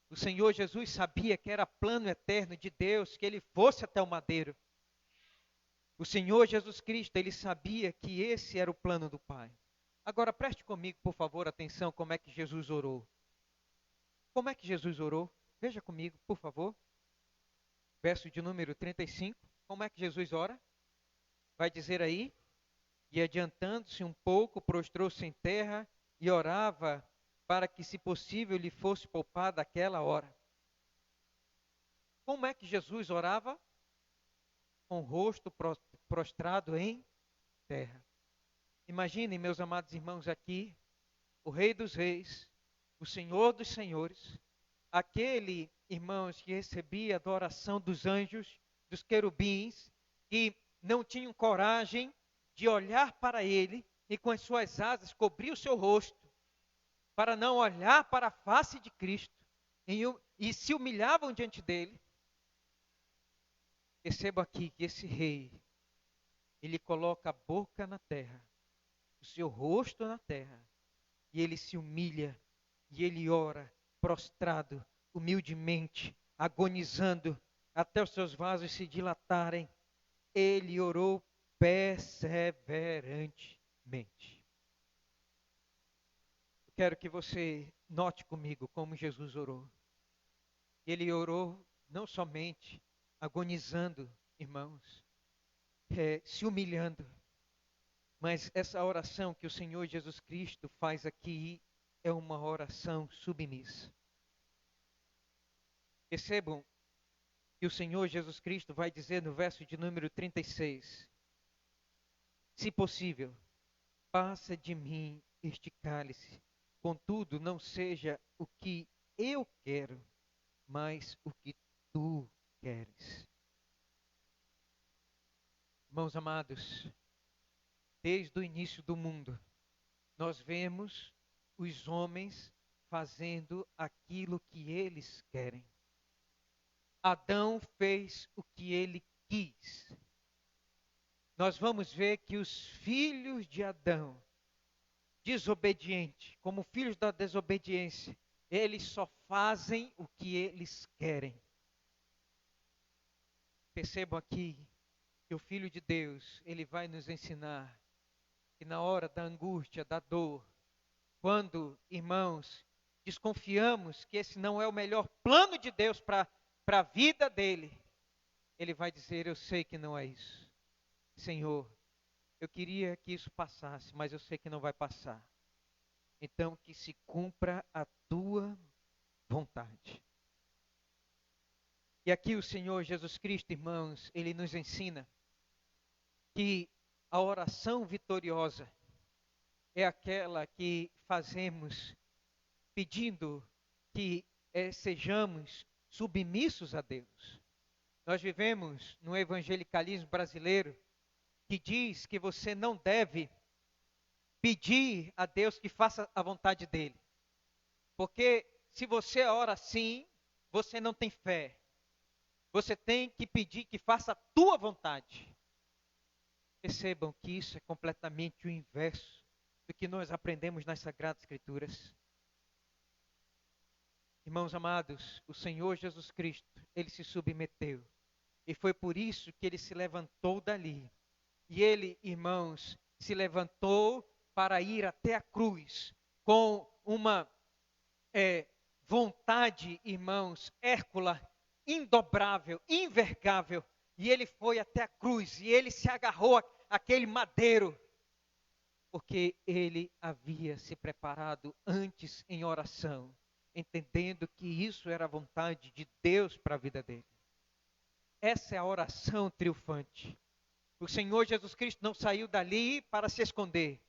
O Senhor Jesus sabia que era plano eterno de Deus, que ele fosse até o madeiro. O Senhor Jesus Cristo, ele sabia que esse era o plano do Pai. Agora preste comigo, por favor, atenção, como é que Jesus orou. Como é que Jesus orou? Veja comigo, por favor. Verso de número 35. Como é que Jesus ora? Vai dizer aí, e adiantando-se um pouco, prostrou-se em terra e orava para que, se possível, lhe fosse poupada aquela hora. Como é que Jesus orava? Com o rosto prostrado em terra. Imaginem, meus amados irmãos, aqui, o Rei dos Reis, o Senhor dos Senhores, aquele, irmãos, que recebia a adoração dos anjos, dos querubins, que não tinham coragem de olhar para ele e com as suas asas cobrir o seu rosto, para não olhar para a face de Cristo, e se humilhavam diante dele. Perceba aqui que esse rei, ele coloca a boca na terra, o seu rosto na terra, e ele se humilha, e ele ora, prostrado, humildemente, agonizando, até os seus vasos se dilatarem. Ele orou perseverantemente. Eu quero que você note comigo como Jesus orou. Ele orou não somente agonizando, irmãos, se humilhando, mas essa oração que o Senhor Jesus Cristo faz aqui é uma oração submissa. Percebam que o Senhor Jesus Cristo vai dizer no verso de número 36, se possível, passa de mim este cálice, contudo não seja o que eu quero, mas o que tu queres. Irmãos amados, desde o início do mundo, nós vemos os homens fazendo aquilo que eles querem. Adão fez o que ele quis. Nós vamos ver que os filhos de Adão, desobedientes, como filhos da desobediência, eles só fazem o que eles querem. Percebam aqui que o Filho de Deus, ele vai nos ensinar que na hora da angústia, da dor, quando, irmãos, desconfiamos que esse não é o melhor plano de Deus para a vida dele, ele vai dizer: eu sei que não é isso. Senhor, eu queria que isso passasse, mas eu sei que não vai passar. Então que se cumpra a tua vontade. E aqui o Senhor Jesus Cristo, irmãos, ele nos ensina que a oração vitoriosa é aquela que fazemos pedindo que sejamos submissos a Deus. Nós vivemos no evangelicalismo brasileiro que diz que você não deve pedir a Deus que faça a vontade dele. Porque se você ora assim, você não tem fé. Você tem que pedir que faça a tua vontade. Percebam que isso é completamente o inverso do que nós aprendemos nas Sagradas Escrituras. Irmãos amados, o Senhor Jesus Cristo, ele se submeteu. E foi por isso que ele se levantou dali. E ele, irmãos, se levantou para ir até a cruz com uma vontade, irmãos, hércula, indobrável, invergável. E ele foi até a cruz e ele se agarrou àquele madeiro, porque ele havia se preparado antes em oração, entendendo que isso era a vontade de Deus para a vida dele. Essa é a oração triunfante. O Senhor Jesus Cristo não saiu dali para se esconder.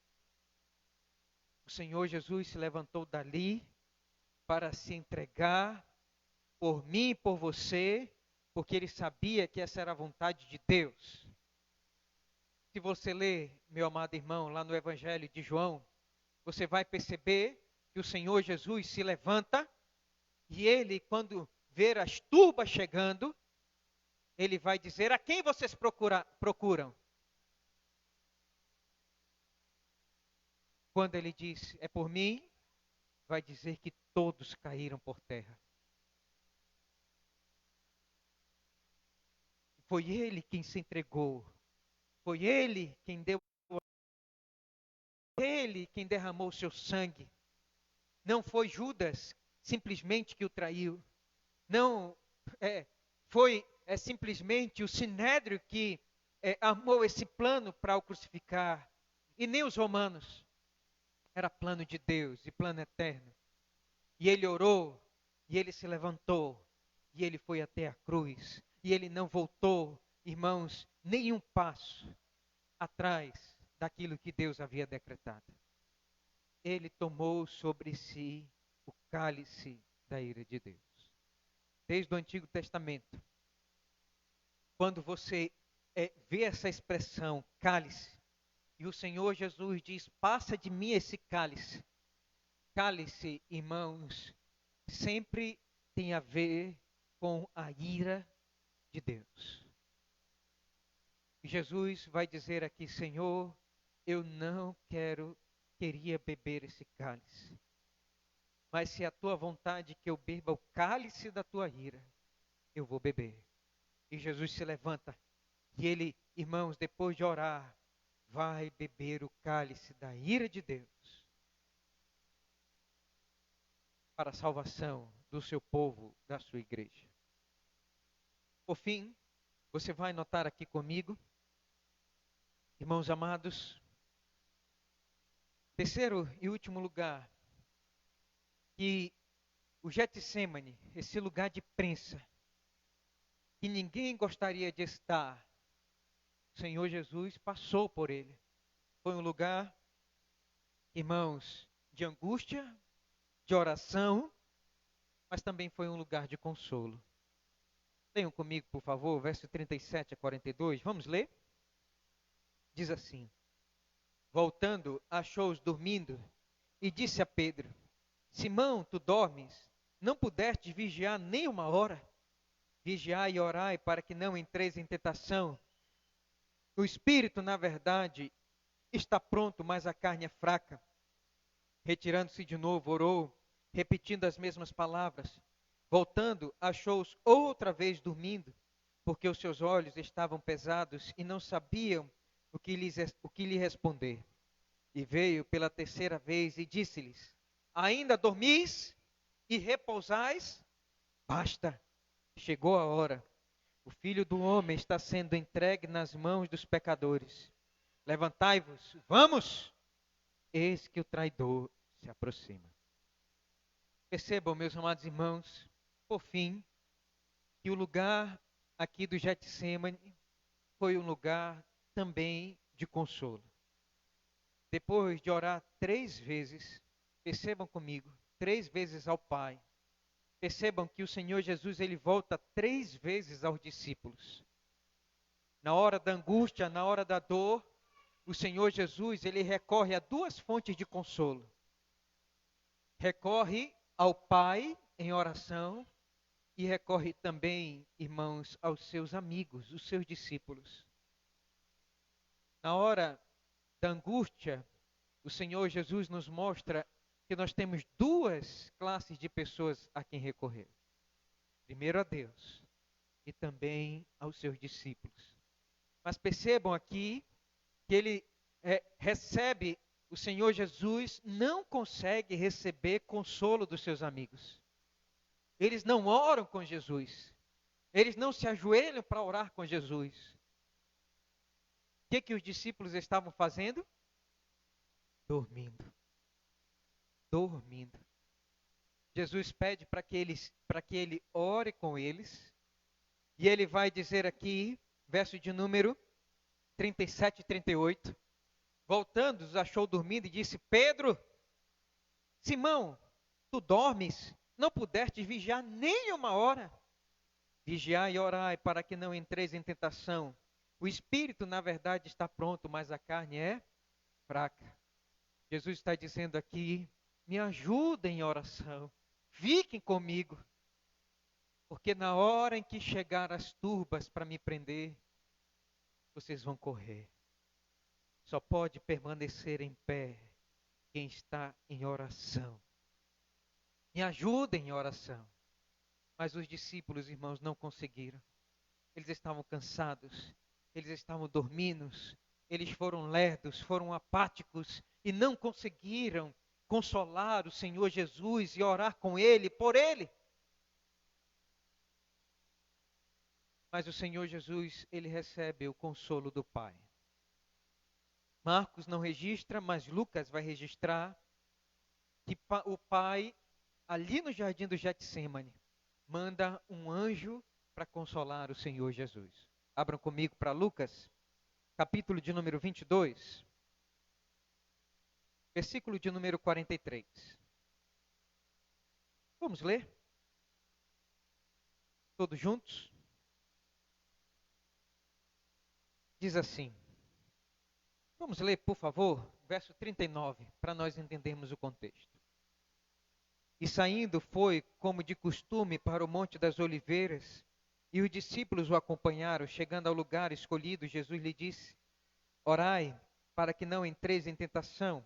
O Senhor Jesus se levantou dali para se entregar por mim e por você, porque ele sabia que essa era a vontade de Deus. Se você ler, meu amado irmão, lá no Evangelho de João, você vai perceber que o Senhor Jesus se levanta e ele, quando ver as turbas chegando, ele vai dizer: a quem vocês procuram? Quando ele diz: é por mim, vai dizer que todos caíram por terra. Foi ele quem se entregou. Foi ele quem deu. Ele quem derramou o seu sangue. Não foi Judas simplesmente que o traiu. Não foi simplesmente o Sinédrio que armou esse plano para o crucificar. E nem os romanos. Era plano de Deus e plano eterno. E ele orou, e ele se levantou, e ele foi até a cruz. E ele não voltou, irmãos, nem um passo atrás daquilo que Deus havia decretado. Ele tomou sobre si o cálice da ira de Deus. Desde o Antigo Testamento, quando você vê essa expressão, cálice, e o Senhor Jesus diz: passa de mim esse cálice. Cálice, irmãos, sempre tem a ver com a ira de Deus. E Jesus vai dizer aqui: Senhor, eu não queria beber esse cálice. Mas se é a tua vontade que eu beba o cálice da tua ira, eu vou beber. E Jesus se levanta. E ele, irmãos, depois de orar, vai beber o cálice da ira de Deus para a salvação do seu povo, da sua igreja. Por fim, você vai notar aqui comigo, irmãos amados, terceiro e último lugar, que o Getsemane, esse lugar de prensa, que ninguém gostaria de estar, o Senhor Jesus passou por ele. Foi um lugar, irmãos, de angústia, de oração, mas também foi um lugar de consolo. Leiam comigo, por favor, verso 37 a 42. Vamos ler? Diz assim: Voltando, achou-os dormindo e disse a Pedro: Simão, tu dormes? Não pudeste vigiar nem uma hora? Vigiai e orai para que não entreis em tentação. O espírito, na verdade, está pronto, mas a carne é fraca. Retirando-se de novo, orou, repetindo as mesmas palavras. Voltando, achou-os outra vez dormindo, porque os seus olhos estavam pesados e não sabiam o que lhe responder. E veio pela terceira vez e disse-lhes: Ainda dormis e repousais? Basta, chegou a hora. O Filho do Homem está sendo entregue nas mãos dos pecadores. Levantai-vos, vamos! Eis que o traidor se aproxima. Percebam, meus amados irmãos, por fim, que o lugar aqui do Getsemane foi um lugar também de consolo. Depois de orar 3 vezes, percebam comigo, 3 vezes ao Pai, percebam que o Senhor Jesus, ele volta 3 vezes aos discípulos. Na hora da angústia, na hora da dor, o Senhor Jesus, ele recorre a 2 fontes de consolo. Recorre ao Pai em oração e recorre também, irmãos, aos seus amigos, os seus discípulos. Na hora da angústia, o Senhor Jesus nos mostra que nós temos 2 classes de pessoas a quem recorrer. Primeiro a Deus e também aos seus discípulos. Mas percebam aqui que ele recebe, o Senhor Jesus não consegue receber consolo dos seus amigos. Eles não oram com Jesus. Eles não se ajoelham para orar com Jesus. O que os discípulos estavam fazendo? Dormindo. Dormindo. Jesus pede para que ele ore com eles. E ele vai dizer aqui, verso de número 37 e 38. Voltando, os achou dormindo e disse: Pedro, Simão, tu dormes? Não pudeste vigiar nem uma hora? Vigiai e orai para que não entreis em tentação. O espírito, na verdade, está pronto, mas a carne é fraca. Jesus está dizendo aqui: me ajudem em oração. Fiquem comigo. Porque na hora em que chegar as turbas para me prender, vocês vão correr. Só pode permanecer em pé quem está em oração. Me ajudem em oração. Mas os discípulos, irmãos, não conseguiram. Eles estavam cansados, eles estavam dormindo, eles foram lerdos, foram apáticos e não conseguiram consolar o Senhor Jesus e orar com Ele, por Ele. Mas o Senhor Jesus, Ele recebe o consolo do Pai. Marcos não registra, mas Lucas vai registrar que o Pai, ali no jardim do Getsemane, manda um anjo para consolar o Senhor Jesus. Abram comigo para Lucas, capítulo de número 22, versículo de número 43. Vamos ler? Todos juntos? Diz assim. Vamos ler, por favor, verso 39, para nós entendermos o contexto. E saindo foi, como de costume, para o Monte das Oliveiras, E os discípulos o acompanharam. Chegando ao lugar escolhido, Jesus lhe disse: Orai, para que não entreis em tentação.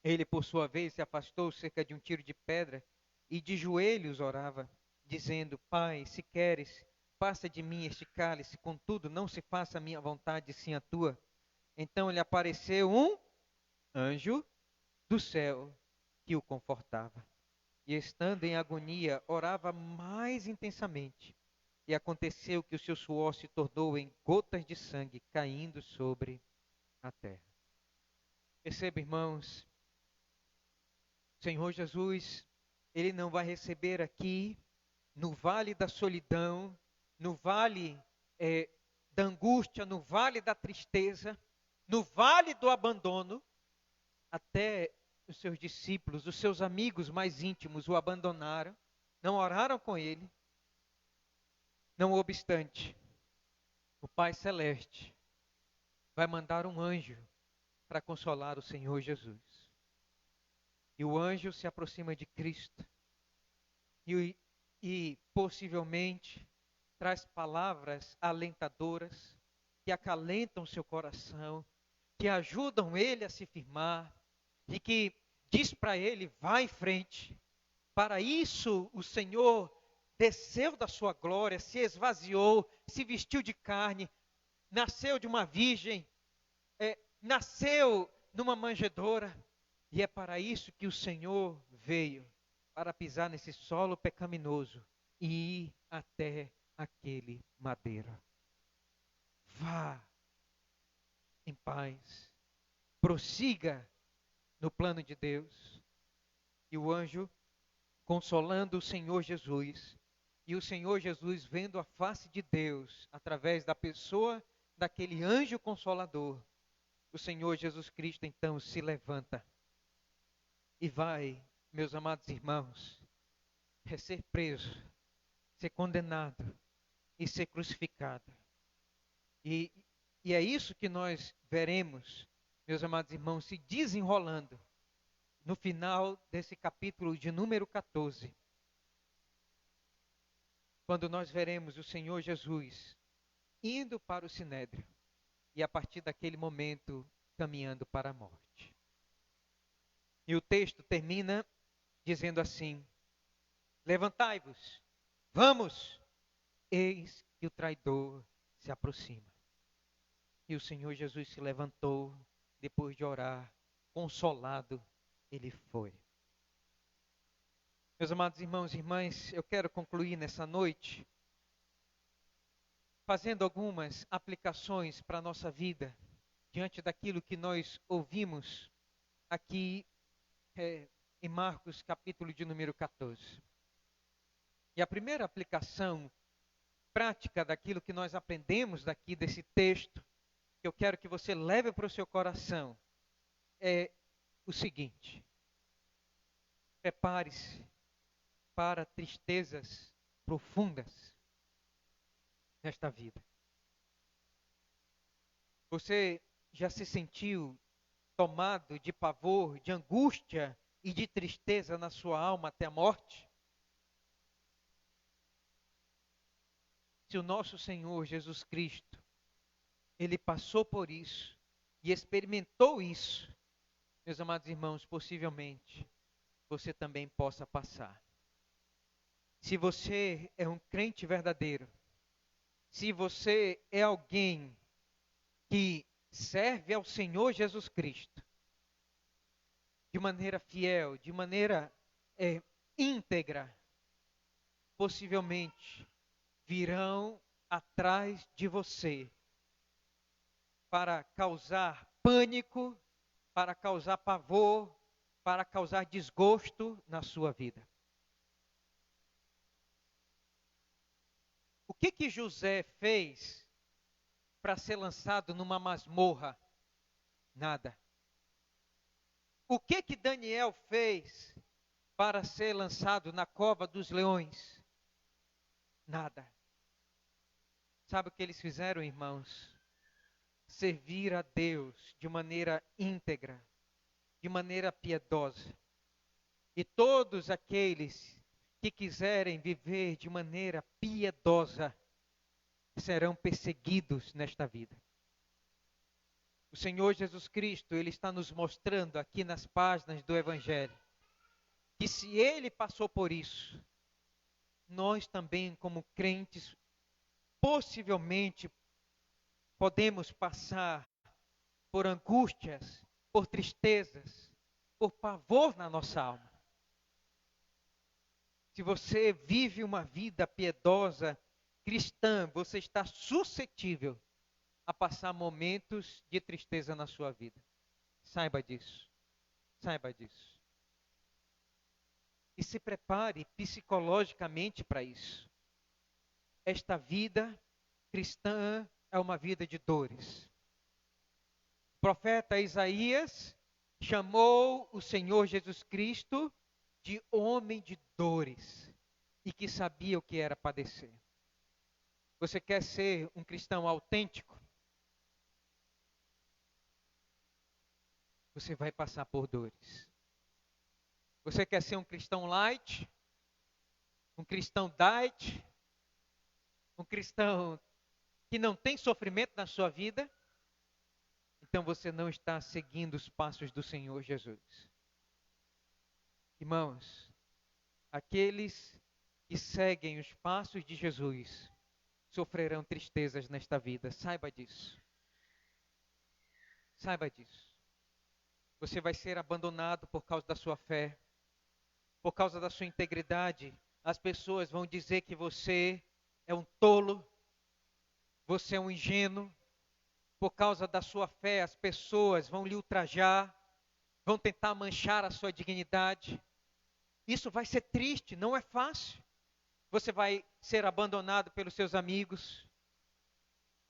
Ele, por sua vez, se afastou cerca de um tiro de pedra e de joelhos orava, dizendo: Pai, se queres, passa de mim este cálice, contudo, não se faça a minha vontade, sim a tua. Então lhe apareceu um anjo do céu que o confortava. E estando em agonia, orava mais intensamente. E aconteceu que o seu suor se tornou em gotas de sangue caindo sobre a terra. Perceba, irmãos, o Senhor Jesus, Ele não vai receber aqui, no vale da solidão, no vale da angústia, no vale da tristeza, no vale do abandono, até os seus discípulos, os seus amigos mais íntimos o abandonaram, não oraram com Ele. Não obstante, o Pai Celeste vai mandar um anjo para consolar o Senhor Jesus. E o anjo se aproxima de Cristo e possivelmente traz palavras alentadoras que acalentam seu coração, que ajudam ele a se firmar e que diz para ele: vai em frente. Para isso o Senhor desceu da sua glória, se esvaziou, se vestiu de carne, nasceu de uma virgem, nasceu numa manjedoura. E é para isso que o Senhor veio, para pisar nesse solo pecaminoso e ir até aquele madeiro. Vá em paz, prossiga no plano de Deus. E o anjo, consolando o Senhor Jesus, e o Senhor Jesus vendo a face de Deus através da pessoa daquele anjo consolador, o Senhor Jesus Cristo então se levanta e vai, meus amados irmãos, ser preso, ser condenado e ser crucificado. E é isso que nós veremos, meus amados irmãos, se desenrolando no final desse capítulo de número 14. Quando nós veremos o Senhor Jesus indo para o Sinédrio e a partir daquele momento caminhando para a morte. E o texto termina dizendo assim: levantai-vos, vamos, eis que o traidor se aproxima. E o Senhor Jesus se levantou, depois de orar, consolado, ele foi. Meus amados irmãos e irmãs, eu quero concluir nessa noite fazendo algumas aplicações para a nossa vida, diante daquilo que nós ouvimos aqui em Marcos, capítulo de número 14. E a primeira aplicação prática daquilo que nós aprendemos daqui desse texto, que eu quero que você leve para o seu coração, é o seguinte: prepare-se para tristezas profundas nesta vida. Você já se sentiu tomado de pavor, de angústia e de tristeza na sua alma até a morte? Se o nosso Senhor Jesus Cristo, Ele passou por isso e experimentou isso, meus amados irmãos, possivelmente você também possa passar. Se você é um crente verdadeiro, se você é alguém que serve ao Senhor Jesus Cristo de maneira fiel, de maneira íntegra, possivelmente virão atrás de você para causar pânico, para causar pavor, para causar desgosto na sua vida. O que José fez para ser lançado numa masmorra? Nada. O que Daniel fez para ser lançado na cova dos leões? Nada. Sabe o que eles fizeram, irmãos? Servir a Deus de maneira íntegra, de maneira piedosa. E todos aqueles que quiserem viver de maneira piedosa, serão perseguidos nesta vida. O Senhor Jesus Cristo, Ele está nos mostrando aqui nas páginas do Evangelho, que se Ele passou por isso, nós também, como crentes, possivelmente podemos passar por angústias, por tristezas, por pavor na nossa alma. Se você vive uma vida piedosa, cristã, você está suscetível a passar momentos de tristeza na sua vida. Saiba disso. Saiba disso. E se prepare psicologicamente para isso. Esta vida cristã é uma vida de dores. O profeta Isaías chamou o Senhor Jesus Cristo de homem de dores e que sabia o que era padecer. Você quer ser um cristão autêntico? Você vai passar por dores. Você quer ser um cristão light? Um cristão diet? Um cristão que não tem sofrimento na sua vida? Então você não está seguindo os passos do Senhor Jesus. Irmãos, aqueles que seguem os passos de Jesus sofrerão tristezas nesta vida. Saiba disso. Saiba disso. Você vai ser abandonado por causa da sua fé, por causa da sua integridade. As pessoas vão dizer que você é um tolo, você é um ingênuo. Por causa da sua fé, as pessoas vão lhe ultrajar, vão tentar manchar a sua dignidade. Isso vai ser triste, não é fácil. Você vai ser abandonado pelos seus amigos.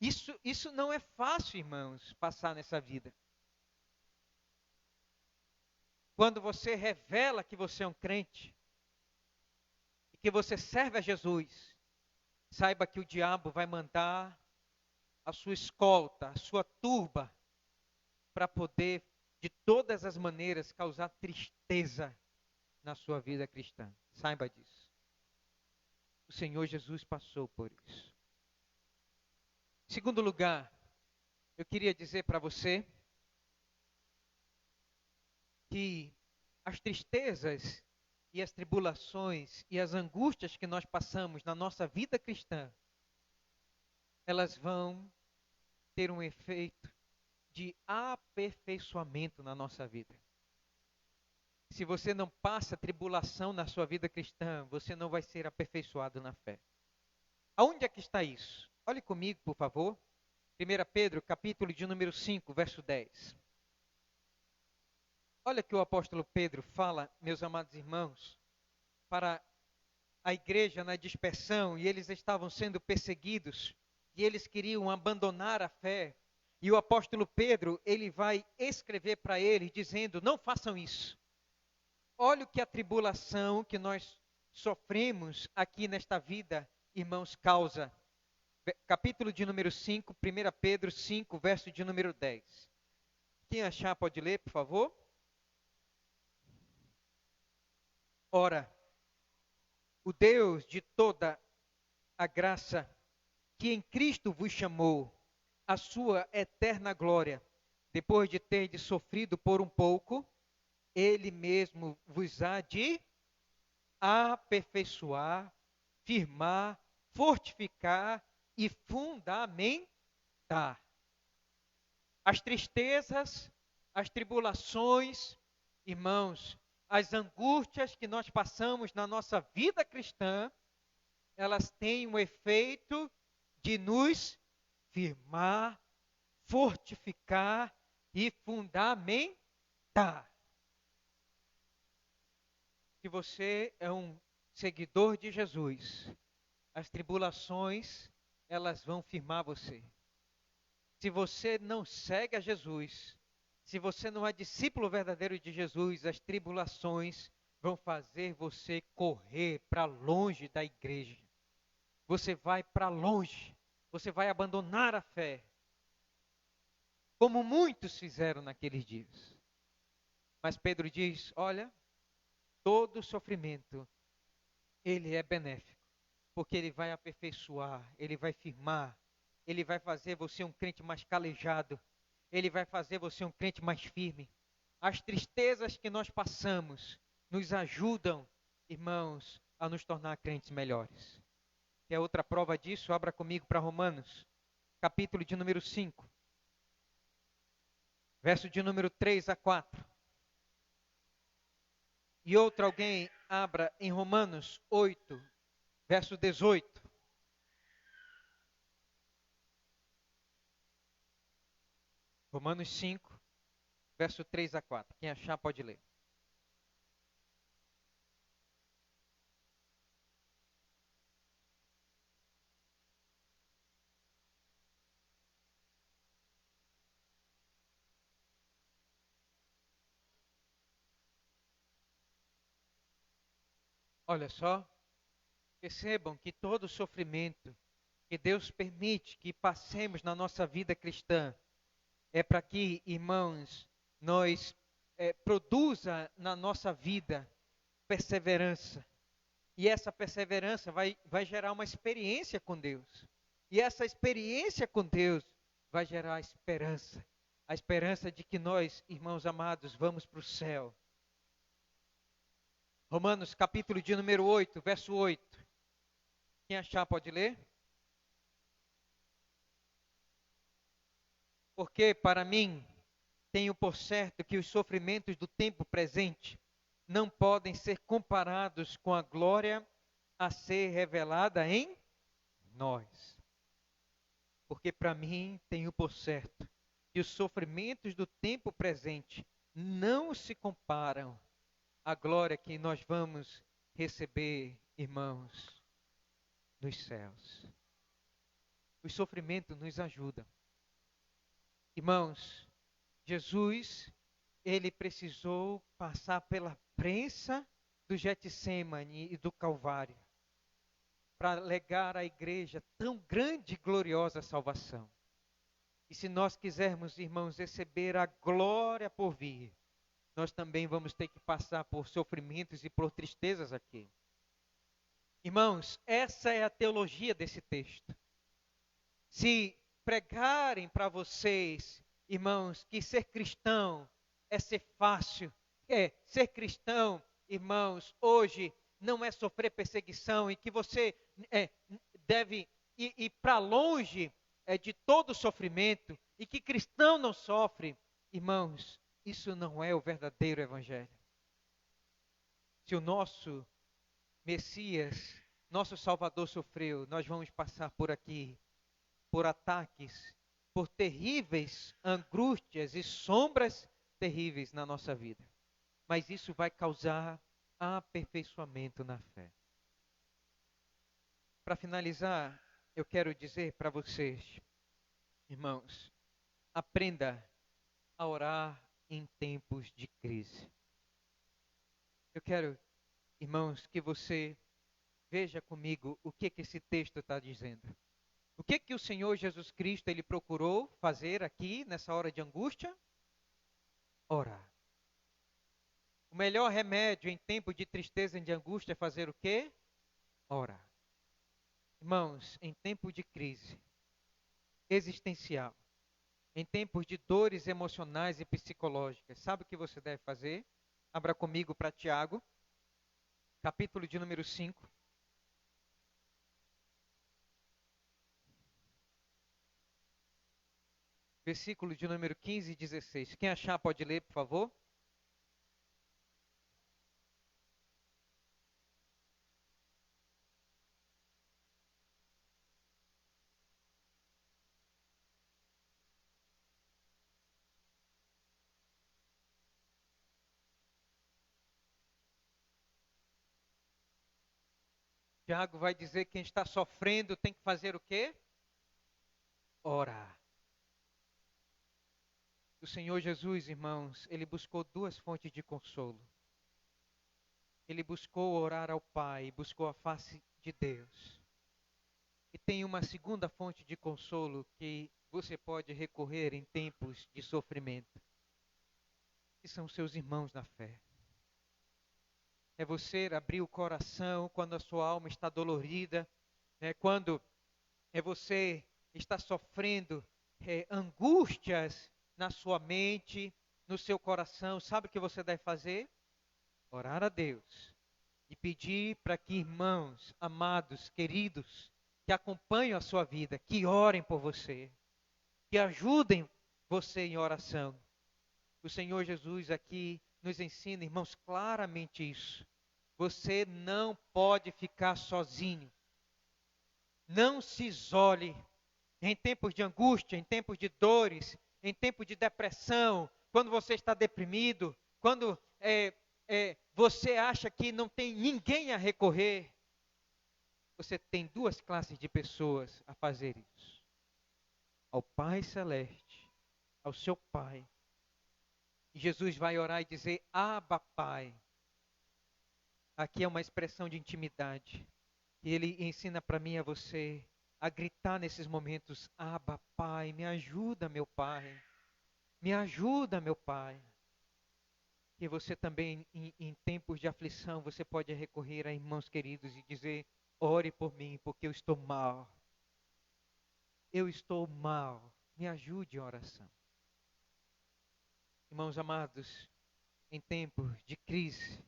Isso não é fácil, irmãos, passar nessa vida. Quando você revela que você é um crente, e que você serve a Jesus, saiba que o diabo vai mandar a sua escolta, a sua turba, para poder, de todas as maneiras, causar tristeza na sua vida cristã. Saiba disso. O Senhor Jesus passou por isso. Em segundo lugar, eu queria dizer para você que as tristezas e as tribulações e as angústias que nós passamos na nossa vida cristã, elas vão ter um efeito de aperfeiçoamento na nossa vida. Se você não passa tribulação na sua vida cristã, você não vai ser aperfeiçoado na fé. Aonde é que está isso? Olhe comigo, por favor. 1 Pedro, capítulo de número 5, verso 10. Olha que o apóstolo Pedro fala, meus amados irmãos, para a igreja na dispersão, e eles estavam sendo perseguidos, e eles queriam abandonar a fé. E o apóstolo Pedro, ele vai escrever para eles, dizendo, não façam isso. Olha o que a tribulação que nós sofremos aqui nesta vida, irmãos, causa. Capítulo de número 5, 1 Pedro 5, verso de número 10. Quem achar pode ler, por favor? Ora, o Deus de toda a graça, que em Cristo vos chamou a sua eterna glória, depois de terdes sofrido por um pouco, Ele mesmo vos há de aperfeiçoar, firmar, fortificar e fundamentar. As tristezas, as tribulações, irmãos, as angústias que nós passamos na nossa vida cristã, elas têm o efeito de nos firmar, fortificar e fundamentar. Se você é um seguidor de Jesus, as tribulações, elas vão firmar você. Se você não segue a Jesus, se você não é discípulo verdadeiro de Jesus, as tribulações vão fazer você correr para longe da igreja. Você vai para longe, você vai abandonar a fé, como muitos fizeram naqueles dias. Mas Pedro diz, olha, todo sofrimento, ele é benéfico, porque Ele vai aperfeiçoar, Ele vai firmar, Ele vai fazer você um crente mais calejado, Ele vai fazer você um crente mais firme. As tristezas que nós passamos nos ajudam, irmãos, a nos tornar crentes melhores. Quer outra prova disso? Abra comigo para Romanos, capítulo de número 5, verso de número 3 a 4. E outro alguém abra em Romanos 8, verso 18. Romanos 5, verso 3 a 4. Quem achar pode ler. Olha só, percebam que todo sofrimento que Deus permite que passemos na nossa vida cristã é para que, irmãos, nós produza na nossa vida perseverança. E essa perseverança vai gerar uma experiência com Deus. E essa experiência com Deus vai gerar esperança. A esperança de que nós, irmãos amados, vamos para o céu. Romanos capítulo de número 8, verso 8. Quem achar pode ler? Porque para mim, tenho por certo que os sofrimentos do tempo presente não podem ser comparados com a glória a ser revelada em nós. Porque para mim, tenho por certo que os sofrimentos do tempo presente não se comparam à glória que nós vamos receber, irmãos, nos céus. Os sofrimentos nos ajudam. Irmãos, Jesus, ele precisou passar pela prensa do Getsemane e do Calvário para legar à igreja tão grande e gloriosa salvação. E se nós quisermos, irmãos, receber a glória por vir, nós também vamos ter que passar por sofrimentos e por tristezas aqui. Irmãos, essa é a teologia desse texto. Se pregarem para vocês, irmãos, que ser cristão é ser fácil, ser cristão, irmãos, hoje não é sofrer perseguição e que você deve ir para longe de todo sofrimento e que cristão não sofre, irmãos, isso não é o verdadeiro evangelho. Se o nosso Messias, nosso Salvador sofreu, nós vamos passar por aqui, por ataques, por terríveis angústias e sombras terríveis na nossa vida. Mas isso vai causar aperfeiçoamento na fé. Para finalizar, eu quero dizer para vocês, irmãos, aprenda a orar em tempos de crise. Eu quero, irmãos, que você veja comigo o que esse texto está dizendo. O que o Senhor Jesus Cristo ele procurou fazer aqui nessa hora de angústia? Orar. O melhor remédio em tempo de tristeza e de angústia é fazer o quê? Orar. Irmãos, em tempo de crise existencial, em tempos de dores emocionais e psicológicas, sabe o que você deve fazer? Abra comigo para Tiago, capítulo de número 5. Versículo de número 15 e 16. Quem achar pode ler, por favor. Tiago vai dizer que quem está sofrendo tem que fazer o quê? Orar. O Senhor Jesus, irmãos, ele buscou duas fontes de consolo. Ele buscou orar ao Pai, buscou a face de Deus. E tem uma segunda fonte de consolo que você pode recorrer em tempos de sofrimento, que são seus irmãos na fé. É você abrir o coração quando a sua alma está dolorida Quando você está sofrendo angústias na sua mente, no seu coração, sabe o que você deve fazer? Orar a Deus e pedir para que irmãos, amados, queridos, que acompanham a sua vida, que orem por você, que ajudem você em oração. O Senhor Jesus aqui nos ensina, irmãos, claramente isso. Você não pode ficar sozinho. Não se isole em tempos de angústia, em tempos de dores, em tempos de depressão, quando você está deprimido, quando você acha que não tem ninguém a recorrer. Você tem duas classes de pessoas a fazer isso: ao Pai Celeste, ao seu Pai. E Jesus vai orar e dizer: Abba, Pai. Aqui é uma expressão de intimidade. E Ele ensina para mim e a você a gritar nesses momentos: Abba, Pai, me ajuda, meu Pai. Me ajuda, meu Pai. E você também, em tempos de aflição, você pode recorrer a irmãos queridos e dizer: ore por mim, porque eu estou mal. Eu estou mal. Me ajude em oração. Irmãos amados, em tempos de crise,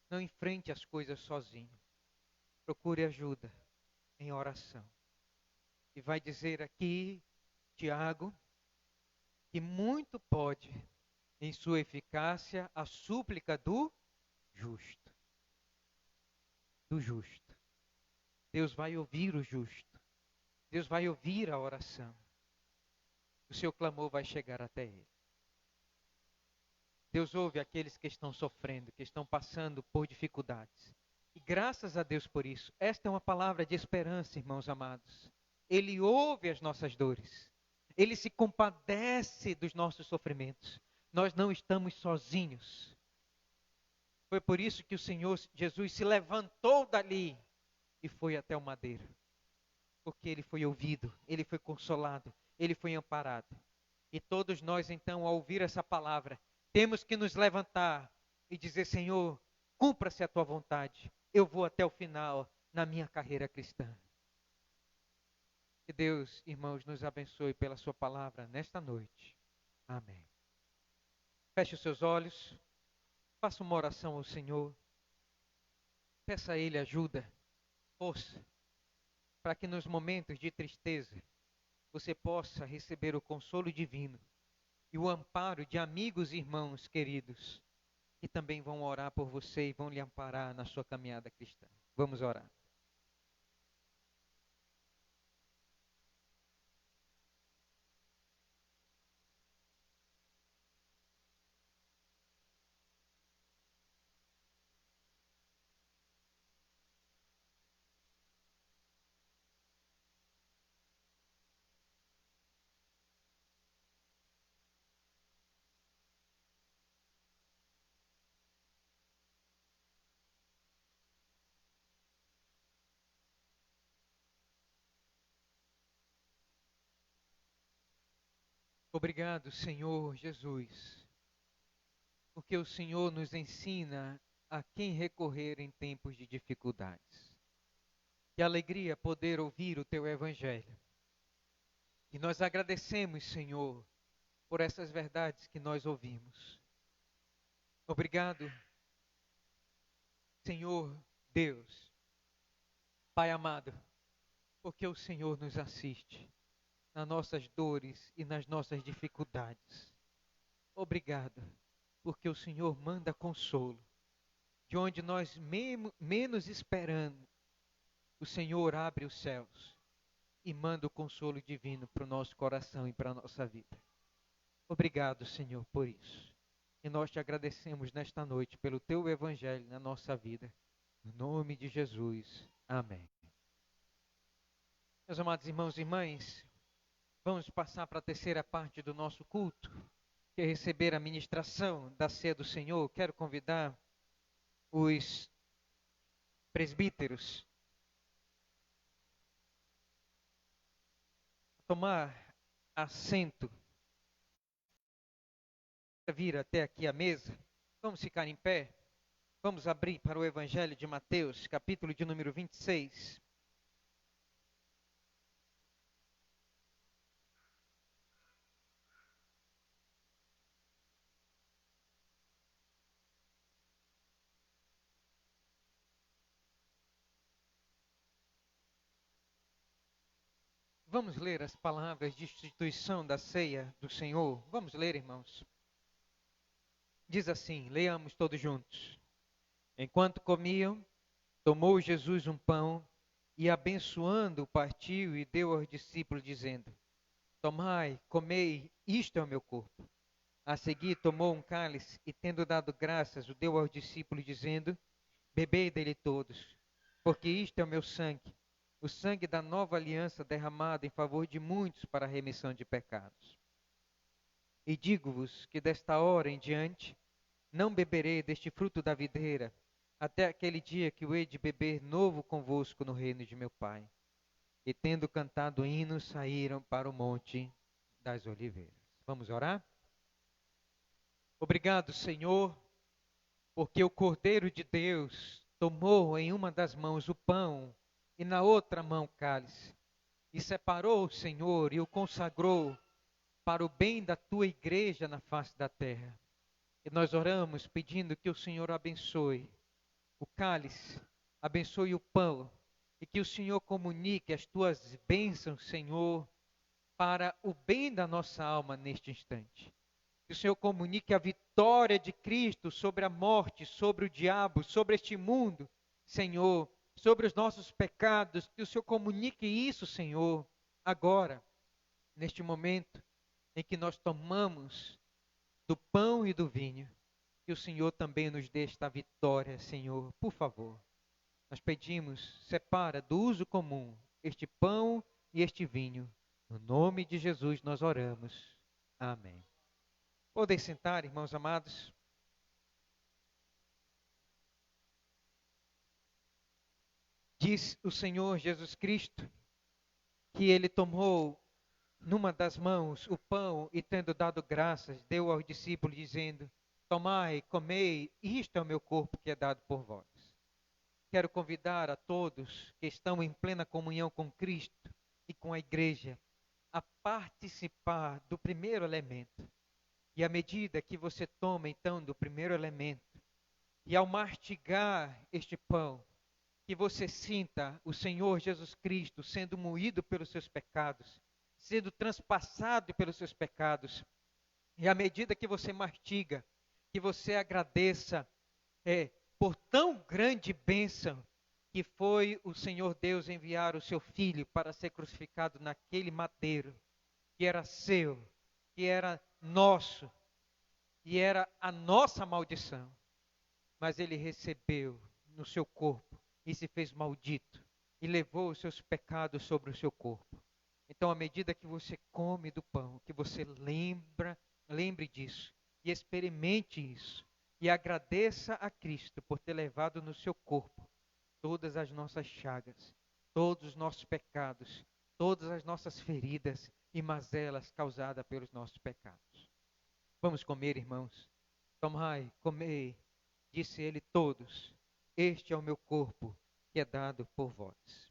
não enfrente as coisas sozinho. Procure ajuda em oração. E vai dizer aqui, Tiago, que muito pode, em sua eficácia, a súplica do justo. Do justo. Deus vai ouvir o justo. Deus vai ouvir a oração. O seu clamor vai chegar até Ele. Deus ouve aqueles que estão sofrendo, que estão passando por dificuldades. E graças a Deus por isso. Esta é uma palavra de esperança, irmãos amados. Ele ouve as nossas dores. Ele se compadece dos nossos sofrimentos. Nós não estamos sozinhos. Foi por isso que o Senhor Jesus se levantou dali e foi até o madeiro. Porque Ele foi ouvido, Ele foi consolado, Ele foi amparado. E todos nós, então, ao ouvir essa palavra, temos que nos levantar e dizer: Senhor, cumpra-se a Tua vontade. Eu vou até o final na minha carreira cristã. Que Deus, irmãos, nos abençoe pela Sua palavra nesta noite. Amém. Feche os seus olhos. Faça uma oração ao Senhor. Peça a Ele ajuda, força, para que nos momentos de tristeza você possa receber o consolo divino e o amparo de amigos e irmãos queridos que também vão orar por você e vão lhe amparar na sua caminhada cristã. Vamos orar. Obrigado, Senhor Jesus, porque o Senhor nos ensina a quem recorrer em tempos de dificuldades. Que alegria poder ouvir o Teu Evangelho. E nós agradecemos, Senhor, por essas verdades que nós ouvimos. Obrigado, Senhor Deus, Pai amado, porque o Senhor nos assiste nas nossas dores e nas nossas dificuldades. Obrigado, porque o Senhor manda consolo. De onde nós menos esperando, o Senhor abre os céus e manda o consolo divino para o nosso coração e para a nossa vida. Obrigado, Senhor, por isso. E nós te agradecemos nesta noite pelo Teu Evangelho na nossa vida. No nome de Jesus. Amém. Meus amados irmãos e irmãs, vamos passar para a terceira parte do nosso culto, que é receber a ministração da ceia do Senhor. Quero convidar os presbíteros a tomar assento, vir até aqui à mesa. Vamos ficar em pé. Vamos abrir para o Evangelho de Mateus, capítulo de número 26. Vamos ler as palavras de instituição da ceia do Senhor? Vamos ler, irmãos. Diz assim, leiamos todos juntos. Enquanto comiam, tomou Jesus um pão e, abençoando, partiu e deu aos discípulos, dizendo: Tomai, comei, isto é o meu corpo. A seguir, tomou um cálice e, tendo dado graças, o deu aos discípulos, dizendo: Bebei dele todos, porque isto é o meu sangue, o sangue da nova aliança derramado em favor de muitos para a remissão de pecados. E digo-vos que desta hora em diante não beberei deste fruto da videira, até aquele dia que o hei de beber novo convosco no reino de meu Pai. E tendo cantado hinos, saíram para o monte das oliveiras. Vamos orar? Obrigado, Senhor, porque o Cordeiro de Deus tomou em uma das mãos o pão e na outra mão o cálice, e separou o Senhor e o consagrou para o bem da tua igreja na face da terra. E nós oramos pedindo que o Senhor abençoe o cálice, abençoe o pão, e que o Senhor comunique as tuas bênçãos, Senhor, para o bem da nossa alma neste instante. Que o Senhor comunique a vitória de Cristo sobre a morte, sobre o diabo, sobre este mundo, Senhor, sobre os nossos pecados. Que o Senhor comunique isso, Senhor, agora, neste momento em que nós tomamos do pão e do vinho. Que o Senhor também nos dê esta vitória, Senhor, por favor. Nós pedimos, separa do uso comum este pão e este vinho. No nome de Jesus nós oramos. Amém. Podem sentar, irmãos amados. Diz o Senhor Jesus Cristo que ele tomou numa das mãos o pão e, tendo dado graças, deu aos discípulos, dizendo: Tomai, comei, isto é o meu corpo que é dado por vós. Quero convidar a todos que estão em plena comunhão com Cristo e com a igreja a participar do primeiro elemento. E à medida que você toma então do primeiro elemento, e ao mastigar este pão, que você sinta o Senhor Jesus Cristo sendo moído pelos seus pecados, sendo transpassado pelos seus pecados. E à medida que você mastiga, que você agradeça por tão grande bênção que foi o Senhor Deus enviar o seu Filho para ser crucificado naquele madeiro, que era seu, que era nosso, e era a nossa maldição. Mas ele recebeu no seu corpo e se fez maldito, e levou os seus pecados sobre o seu corpo. Então, à medida que você come do pão, que você lembre disso, e experimente isso, e agradeça a Cristo por ter levado no seu corpo todas as nossas chagas, todos os nossos pecados, todas as nossas feridas e mazelas causadas pelos nossos pecados. Vamos comer, irmãos. Tomai, comei, disse ele todos, este é o meu corpo que é dado por vós.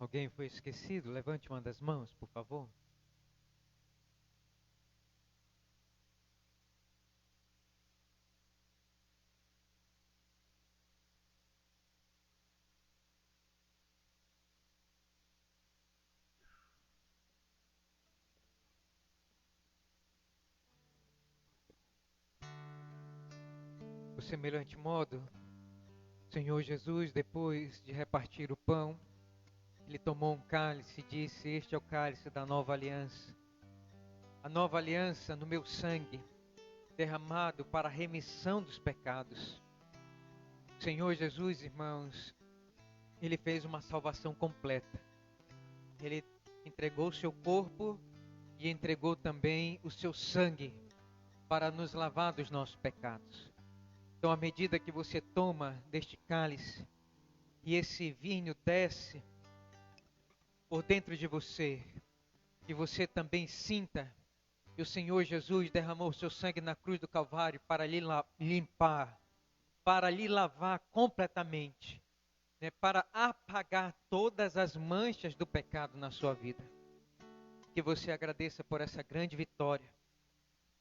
Alguém foi esquecido? Levante uma das mãos, por favor. Por semelhante modo, o Senhor Jesus, depois de repartir o pão, ele tomou um cálice e disse: este é o cálice da nova aliança. A nova aliança no meu sangue, derramado para a remissão dos pecados. O Senhor Jesus, irmãos, ele fez uma salvação completa. Ele entregou o seu corpo e entregou também o seu sangue para nos lavar dos nossos pecados. Então, à medida que você toma deste cálice e esse vinho desce por dentro de você, e você também sinta que o Senhor Jesus derramou o seu sangue na cruz do Calvário para lhe limpar, para lhe lavar completamente, né, para apagar todas as manchas do pecado na sua vida. Que você agradeça por essa grande vitória.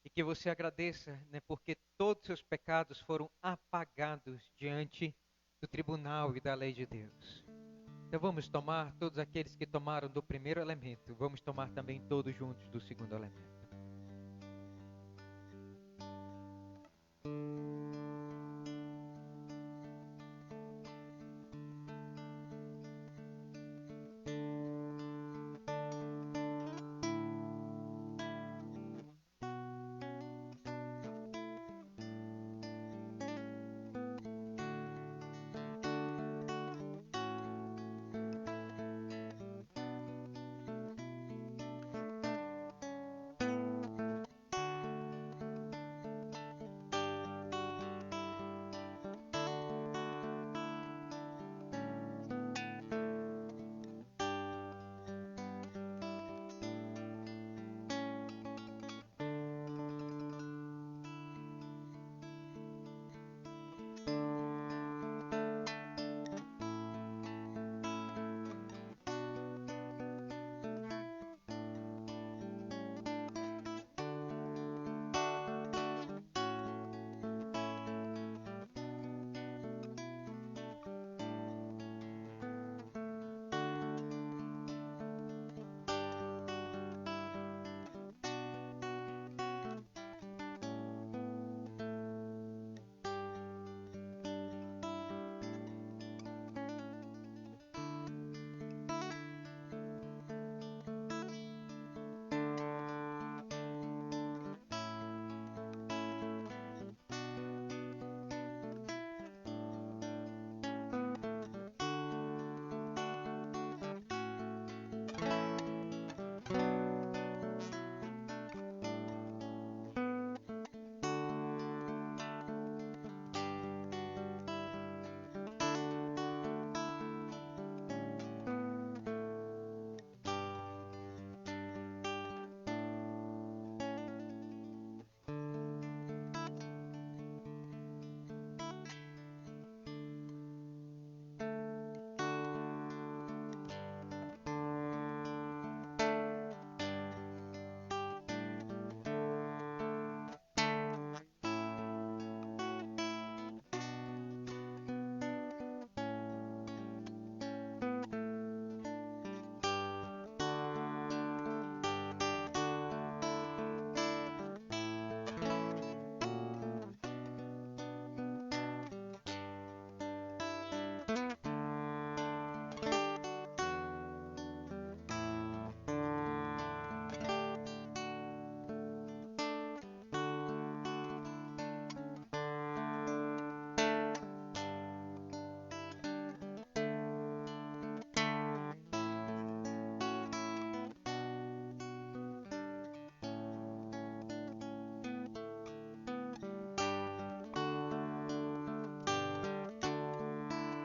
E que você agradeça, né, porque todos os seus pecados foram apagados diante do tribunal e da lei de Deus. Então vamos tomar, todos aqueles que tomaram do primeiro elemento, vamos tomar também todos juntos do segundo elemento.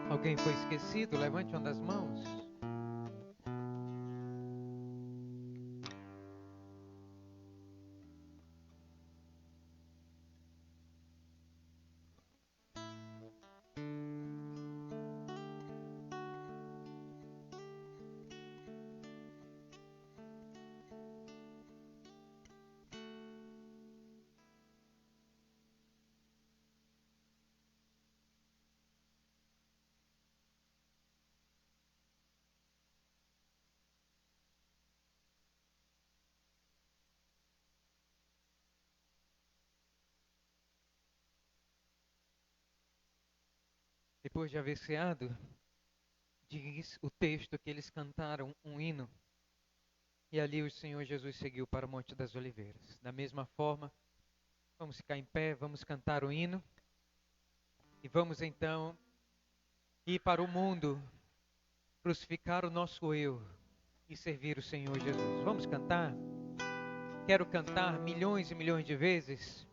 Alguém foi esquecido? Levante uma das mãos. depois de haver ceado, diz o texto que eles cantaram um hino. E ali o Senhor Jesus seguiu para o Monte das Oliveiras. Da mesma forma, vamos ficar em pé, vamos cantar o hino. E vamos então ir para o mundo, crucificar o nosso eu e servir o Senhor Jesus. Vamos cantar? Quero cantar milhões e milhões de vezes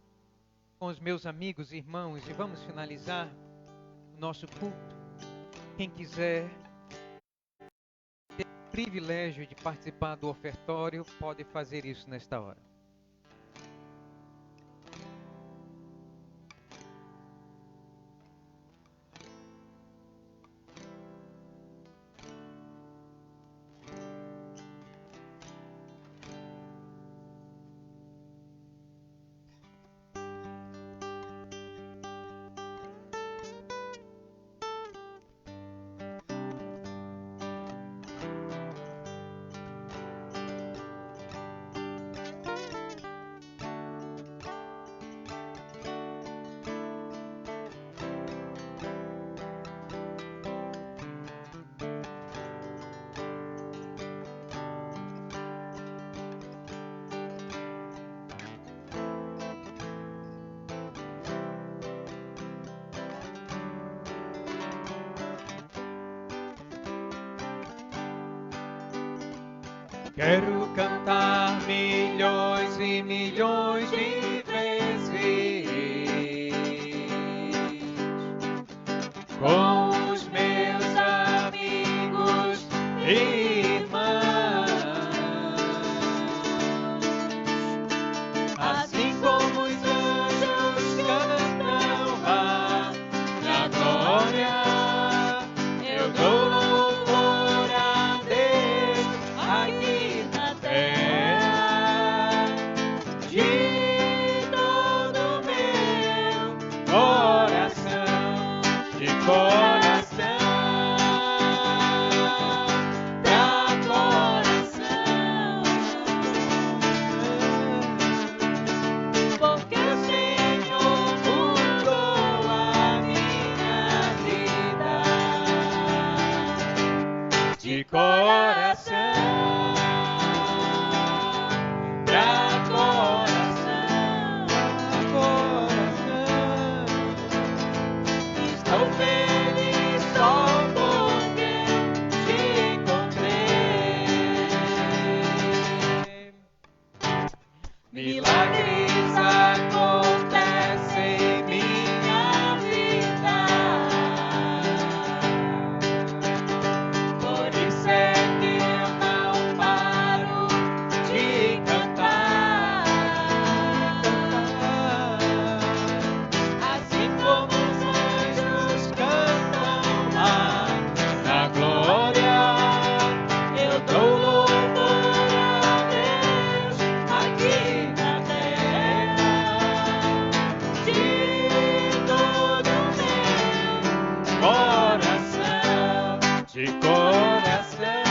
com os meus amigos e irmãos. E vamos finalizar o nosso culto. Quem quiser ter o privilégio de participar do ofertório, pode fazer isso nesta hora. Quero cantar milhões e milhões de vezes com os meus amigos e irmãos, assim como os anjos cantam lá na glória. Eu dou louvor a Deus aqui na terra, de todo o meu coração, de coração pra coração, Porque o Senhor mudou a minha vida, de coração pra coração, estou feliz só porque te encontrei. Milagres acontecem em minha vida, por isso é que eu não paro de cantar, assim como os anjos cantam lá na glória. Eu dou louvor a Deus aqui na terra, de todo o meu coração, de coração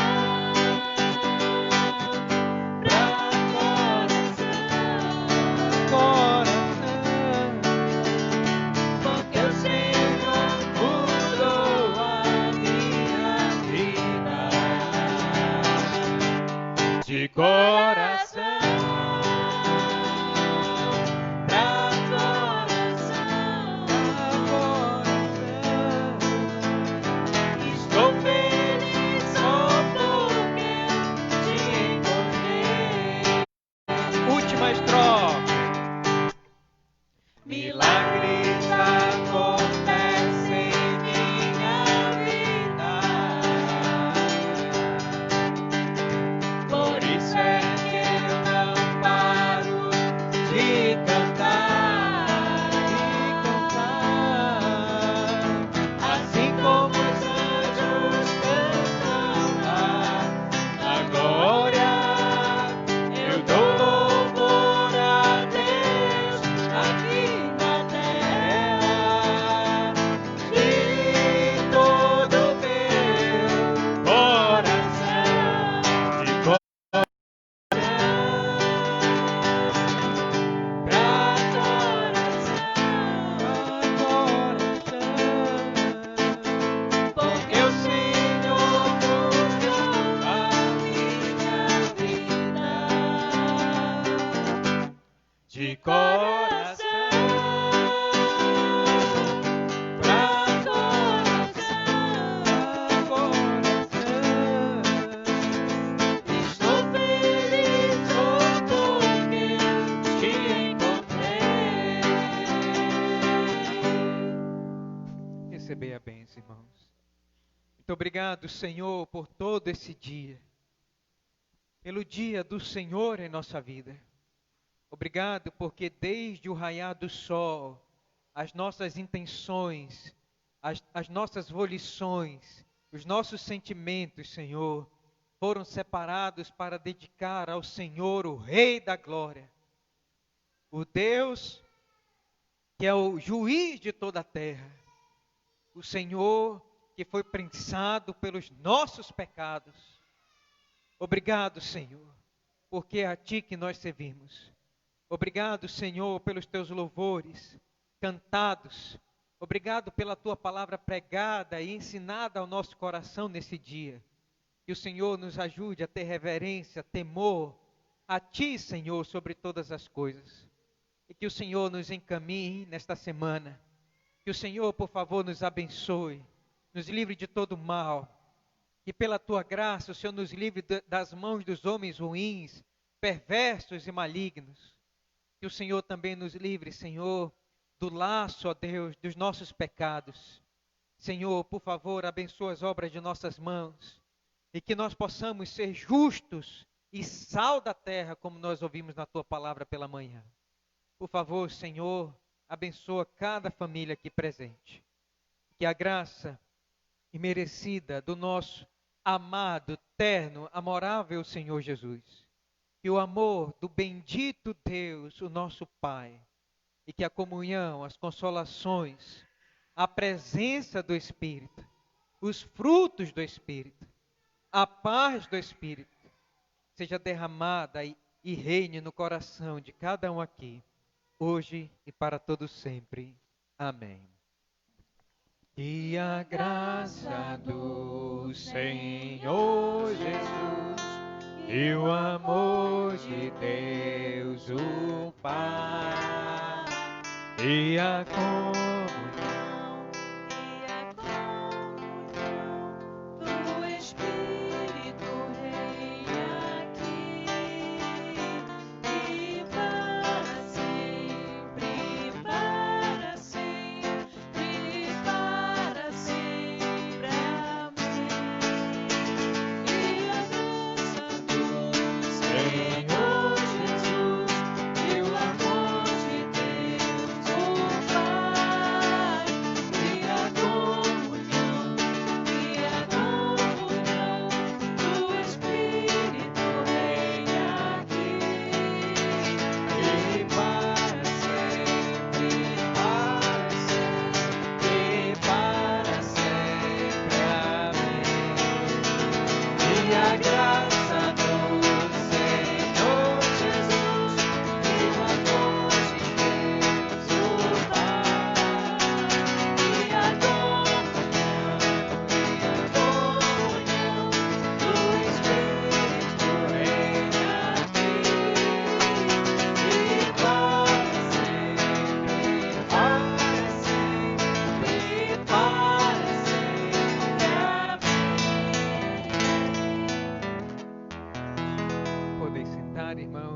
pra coração, porque o Senhor mudou a minha vida, de coração pra coração, estou feliz Muito obrigado, Senhor, por todo esse dia. Pelo dia do Senhor em nossa vida. Obrigado porque desde o raiar do sol, as nossas intenções, as nossas volições, os nossos sentimentos, Senhor, foram separados para dedicar ao Senhor, o Rei da Glória. O Deus que é o juiz de toda a terra. O Senhor que foi prensado pelos nossos pecados. Obrigado, Senhor, porque é a Ti que nós servimos. Obrigado, Senhor, pelos Teus louvores cantados. Obrigado pela Tua palavra pregada e ensinada ao nosso coração nesse dia. Que o Senhor nos ajude a ter reverência, temor a Ti, Senhor, sobre todas as coisas. E que o Senhor nos encaminhe nesta semana. Que o Senhor, por favor, nos abençoe, nos livre de todo mal. Que pela Tua graça o Senhor nos livre das mãos dos homens ruins, perversos e malignos. Que o Senhor também nos livre, Senhor, do laço, ó Deus, dos nossos pecados. Senhor, por favor, abençoa as obras de nossas mãos. E que nós possamos ser justos e sal da terra, como nós ouvimos na Tua palavra pela manhã. Por favor, Senhor, abençoa cada família aqui presente. Que a graça imerecida do nosso amado, terno, amorável Senhor Jesus, que o amor do bendito Deus, o nosso Pai, e que a comunhão, as consolações, a presença do Espírito, os frutos do Espírito, a paz do Espírito, seja derramada e reine no coração de cada um aqui, hoje e para todo sempre. Amém. Que a graça do Senhor Jesus e o amor de Deus o Pai e a comunhão do Espírito reina aqui e para sempre, para sempre, para sempre. Amém. E a graça do Senhor Jesus e o amor de Deus o Pai e a comunhão do Espírito reina aqui e para sempre, para sempre. Amém. E a graça do Senhor Jesus e o amor de Deus o Pai e a comunhão do Espírito reina aqui e para sempre, para sempre. Amém. Podem sentar, irmãos.